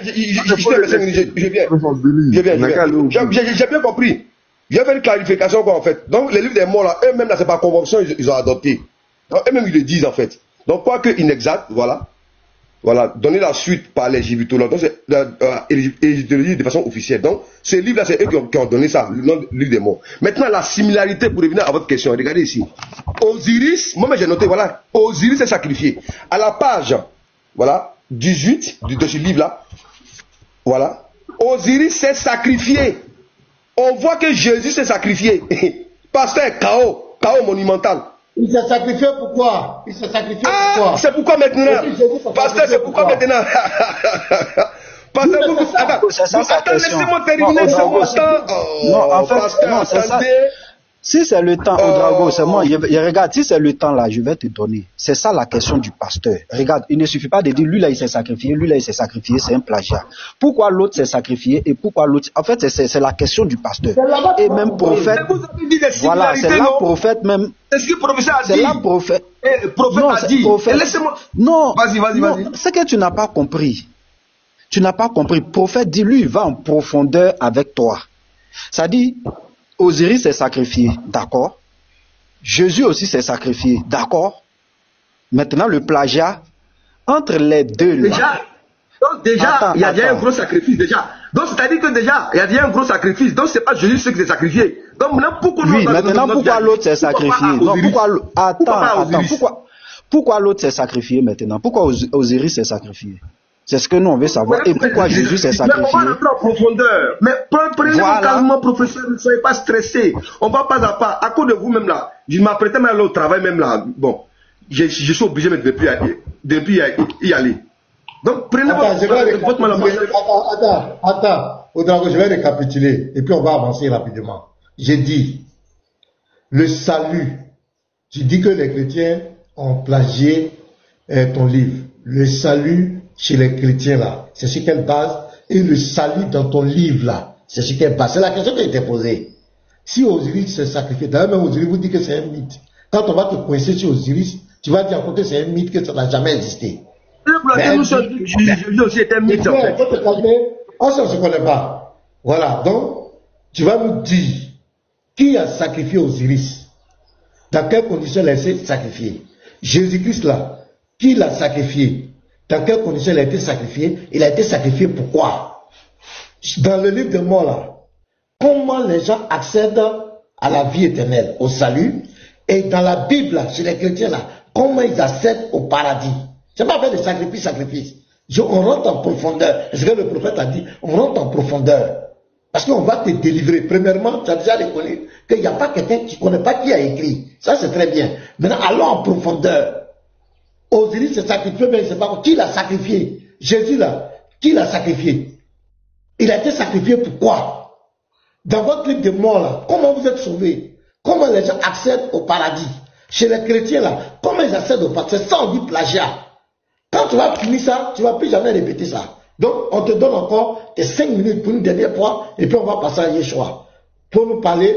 J'ai bien compris. Il y avait une clarification, quoi, en fait. Donc, les livres des morts, là, eux-mêmes, là, c'est pas convention, ils ont adopté. Eux-mêmes, ils le disent, en fait. Donc, quoique inexact, voilà. Voilà, donner la suite par les égyptologues. Donc, c'est l'égyptologie de façon officielle. Donc, ces livres-là, c'est eux qui ont donné ça, le nom du livre des morts. Maintenant, la similarité, pour revenir à votre question, regardez ici. Osiris, moi j'ai noté, voilà, Osiris est sacrifié. À la page, voilà, 18 de ce livre-là, voilà, Osiris s'est sacrifié. On voit que Jésus s'est sacrifié. Pasteur, chaos monumental. Il s'est sacrifié pourquoi? Il s'est sacrifié pourquoi? C'est pourquoi maintenant? Pasteur, c'est pourquoi maintenant? Pasteur, attends, laissez-moi terminer ce moment. Non, en fait, non, c'est ça. Si c'est le temps, Ouedraogo, c'est moi. Regarde, si c'est le temps là, je vais te donner. C'est ça la question du pasteur. Regarde, il ne suffit pas de dire lui là il s'est sacrifié, lui là il s'est sacrifié, c'est un plagiat. Pourquoi l'autre s'est sacrifié et pourquoi l'autre. En fait, c'est la question du pasteur. Et même prophète. Voilà, c'est là prophète même. C'est ce que le professeur a dit. C'est là prophète. Prophète a dit. Laissez-moi. Non. Vas-y. C'est que tu n'as pas compris. Tu n'as pas compris. Prophète dit lui il va en profondeur avec toi. Ça dit. Osiris s'est sacrifié, d'accord. Jésus aussi s'est sacrifié, d'accord. Maintenant, le plagiat, entre les deux là. Déjà, il y a déjà un gros sacrifice, déjà. Donc, c'est-à-dire que déjà, il y a déjà un gros sacrifice. Donc, c'est pas Jésus qui s'est sacrifié. Donc, pourquoi pourquoi l'autre s'est sacrifié? Non, pourquoi l'autre s'est sacrifié maintenant? Pourquoi Osiris s'est sacrifié? C'est ce que nous on veut savoir. Et pourquoi Jésus s'est sacrifié? Mais on va rentrer en profondeur. Mais prenez calmement, professeur, ne soyez pas stressé. On va pas à pas. À cause de vous-même là, je m'apprêtais même à aller au travail même là. Bon, je suis obligé de depuis y aller. Donc prenez votre mal. Attends, Ouedraogo, je vais récapituler et puis on va avancer rapidement. J'ai dit, le salut, tu dis que les chrétiens ont plagié ton livre. Le salut chez les chrétiens là, c'est sur quelle base? Et le salut dans ton livre là, c'est sur quelle base? C'est la question qui a été posée. Si Osiris s'est sacrifié, d'ailleurs même Osiris vous dit que c'est un mythe. Quand on va te coincer sur Osiris, tu vas dire encore que c'est un mythe, que ça n'a jamais existé. Jésus aussi est un mythe. On ne se connaît pas. Voilà, donc tu vas nous dire qui a sacrifié Osiris? Dans quelles conditions il a été sacrifié? Jésus-Christ là, qui l'a sacrifié? Dans quelles conditions il a été sacrifié? Il a été sacrifié pourquoi? Dans le livre de mort là, comment les gens accèdent à la vie éternelle, au salut? Et dans la Bible là, chez les chrétiens là, comment ils accèdent au paradis? C'est pas faire de sacrifice. On rentre en profondeur. C'est ce que le prophète a dit. On rentre en profondeur. Parce qu'on va te délivrer. Premièrement, tu as déjà reconnu qu'il n'y a pas quelqu'un qui ne connaît pas qui a écrit. Ça c'est très bien. Maintenant, allons en profondeur. Osiris s'est sacrifié, mais il ne sait pas qui l'a sacrifié. Jésus là, qui l'a sacrifié? Il a été sacrifié pourquoi? Dans votre livre de mort là, comment vous êtes sauvés? Comment les gens accèdent au paradis? Chez les chrétiens là, comment ils accèdent au paradis? C'est ça on dit plagiat. Quand tu vas finir ça, tu ne vas plus jamais répéter ça. Donc on te donne encore tes 5 minutes pour une dernière fois et puis on va passer à Yeshua. Pour nous parler,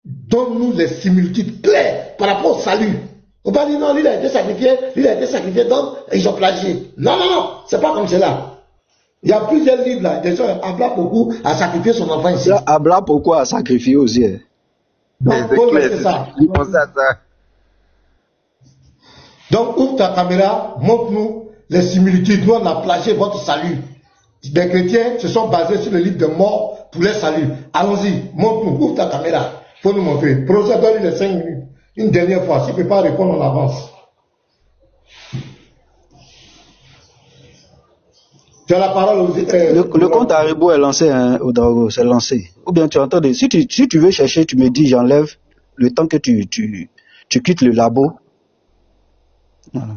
donne-nous les similitudes claires par rapport au salut. On va dire non, lui il a été sacrifié, donc ils ont plagié. Non, c'est pas comme cela. Il y a plusieurs livres là, des gens, Abla Poko a sacrifié son enfant ici. Abla Poko a sacrifié aussi. Donc, c'est ça. Donc, ouvre ta caméra, montre-nous les similitudes. Nous, on a plagié votre salut. Les chrétiens se sont basés sur le livre de mort pour les salut. Allons-y, montre-nous, ouvre ta caméra. Faut nous montrer. Professeur, donne-lui les 5 minutes. Une dernière fois, s'il ne peut pas répondre, on avance. Tu as la parole. Le compte à rebours est lancé, hein, Ouedraogo, c'est lancé. Ou bien tu entends, si tu veux chercher, tu me dis, j'enlève le temps que tu quittes le labo. Voilà.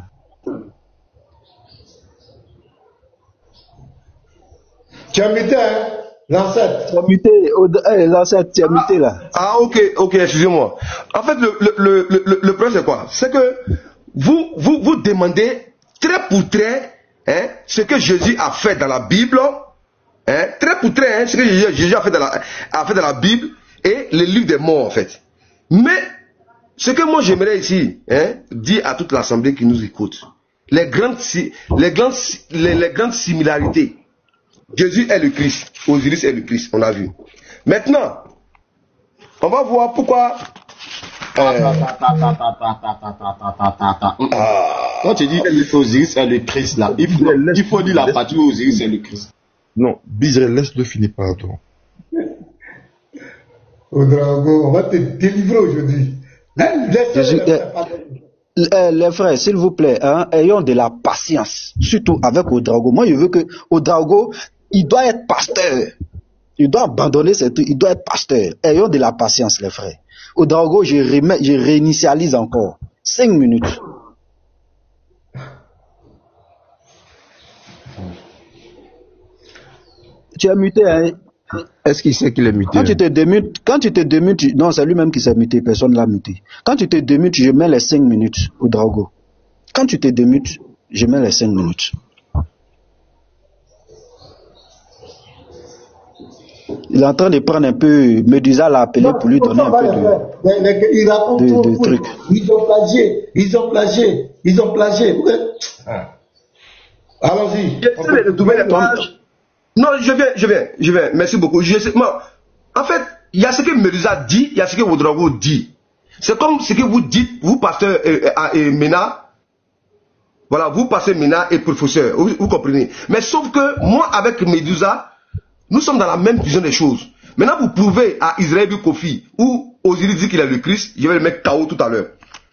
Tu as muté, hein, l'ancêtre. Tu as muté, l'ancêtre, tu as muté là. Ah, ok, excusez-moi. En fait, le problème c'est quoi? C'est que vous demandez trait pour trait, hein, ce que Jésus a fait dans la Bible, hein, trait pour trait, hein, ce que Jésus a fait dans la Bible et le livre des morts, en fait. Mais ce que moi j'aimerais ici, hein, dire à toute l'assemblée qui nous écoute, les grandes similarités. Jésus est le Christ, Osiris est le Christ, on l'a vu. Maintenant, on va voir pourquoi. Quand tu dis Osiris est le Christ là, il faut dire la partie où Osiris est le Christ. Non, Bizarre, laisse-le finir, pardon. Ouedraogo, on va te délivrer aujourd'hui. Les frères, s'il vous plaît, hein, ayons de la patience, surtout avec Ouedraogo. Moi, je veux que Ouedraogo, il doit être pasteur. Il doit abandonner ses trucs, il doit être pasteur. Ayons de la patience, les frères. Ouedraogo, je réinitialise encore. 5 minutes. Tu as muté, hein? Est-ce qu'il sait qu'il est muté? Quand tu te démutes, non, c'est lui-même qui s'est muté, personne ne l'a muté. Quand tu te démutes, je mets les 5 minutes au Drago. Quand tu te démutes, je mets les 5 minutes. Il est en train de prendre un peu, Medusa l'a appelé pour lui donner un peu de trucs. Ils ont plagié. Allons-y. Non, je viens. Merci beaucoup. En fait, il y a ce que Medusa dit, il y a ce que Ouedraogo dit. C'est comme ce que vous dites, vous, pasteur Mena. Voilà, vous, pasteur Mena et professeur. Vous comprenez. Mais sauf que moi, avec Medusa, nous sommes dans la même vision des choses. Maintenant, vous prouvez à Israël Kofi ou Osiris dit qu'il est le Christ, je vais le mettre KO tout à l'heure.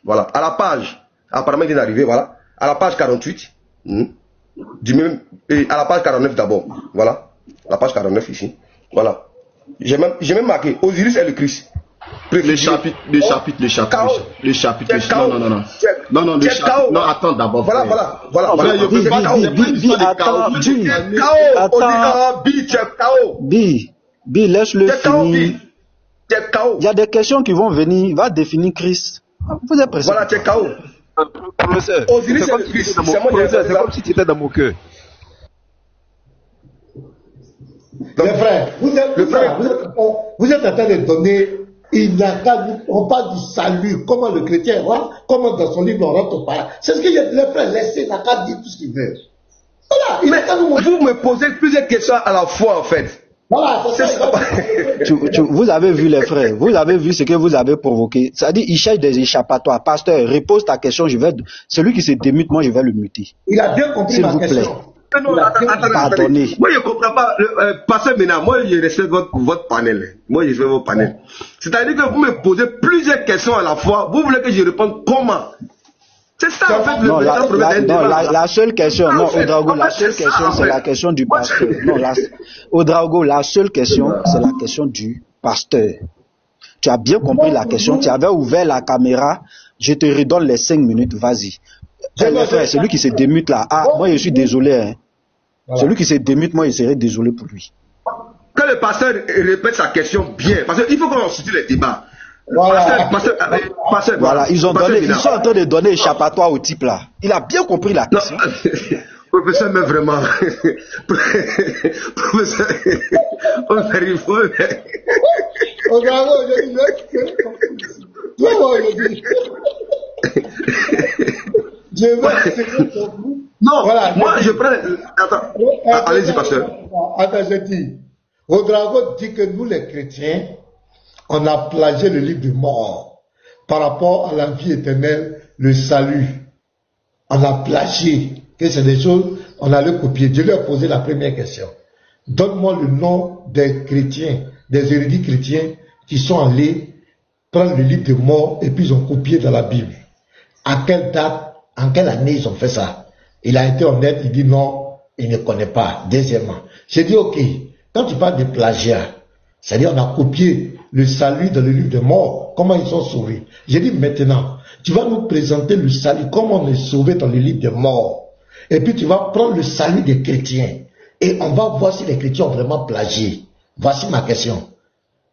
Voilà, à la page, apparemment il est arrivé, voilà, à la page 48, et à la page 49 d'abord, voilà, la page 49 ici, voilà. J'ai même marqué, Osiris est le Christ. Les chapitres. Non, attends d'abord. Voilà. Bi, laisse-le finir. Il y a des questions qui vont venir, il va définir Christ. Vous êtes pressé. Voilà, tu es KO. Professeur, c'est comme si tu étais dans mon cœur. Les frères, vous êtes en train de donner. On parle du salut, comment le chrétien, voilà, comment dans son livre on rentre au paradis. C'est ce que les frères laissent, n'a qu'à dire tout ce qu'il veut. Voilà, vous me posez plusieurs questions à la fois en fait. Voilà, c'est ça. Vous avez vu les frères, vous avez vu ce que vous avez provoqué. C'est-à-dire, il cherche des échappatoires. Pasteur, repose ta question, celui qui se démute, moi je vais le muter. Il a bien compris ma question. Non, attendez. Moi, je ne comprends pas. Pasteur Mena, moi, je respecte votre panel. Moi, je fais votre panel. C'est-à-dire que vous me posez plusieurs questions à la fois. Vous voulez que je réponde comment? C'est ça, en fait, le problème. Non, la seule question, non, Ouedraogo, la seule question, c'est la question du pasteur. Non, Ouedraogo, la seule question, c'est la question du pasteur. Tu as bien compris la question. Tu avais ouvert la caméra. Je te redonne les 5 minutes. Vas-y. Celui qui se démute là, moi je suis désolé. Hein. Voilà. Celui qui se démute, moi je serais désolé pour lui. Que le pasteur répète sa question bien, parce qu'il faut qu'on situe les débats. Voilà. Voilà, ils sont en train de donner échappatoire au type là. Il a bien compris la question. Professeur, mais vraiment. Professeur, on arrive. Non, voilà, moi je prends. Attends, allez-y, pasteur. Attends, je dis. Ouedraogo dit que nous, les chrétiens, on a plagié le livre de mort par rapport à la vie éternelle, le salut. On a plagié, que c'est des choses, on a le copier. Je lui ai posé la première question. Donne-moi le nom des chrétiens, des érudits chrétiens qui sont allés prendre le livre de mort et puis ils ont copié dans la Bible. À quelle date, en quelle année ils ont fait ça? Il a été honnête, il dit non, il ne connaît pas. Deuxièmement, j'ai dit ok, quand tu parles de plagiat, c'est-à-dire on a copié le salut dans le livre de mort, comment ils sont sauvés. J'ai dit maintenant, tu vas nous présenter le salut, comment on est sauvé dans le livre de mort. Et puis tu vas prendre le salut des chrétiens et on va voir si les chrétiens ont vraiment plagié. Voici ma question.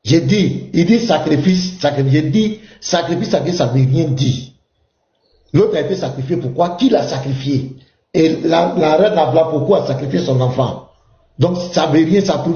J'ai dit, il dit sacrifice. J'ai dit sacrifice, ça ne veut rien dire. L'autre a été sacrifié, pourquoi? Qui l'a sacrifié? Et la reine Abla, pourquoi a sacrifié son enfant? Donc ça veut rien, ça prouve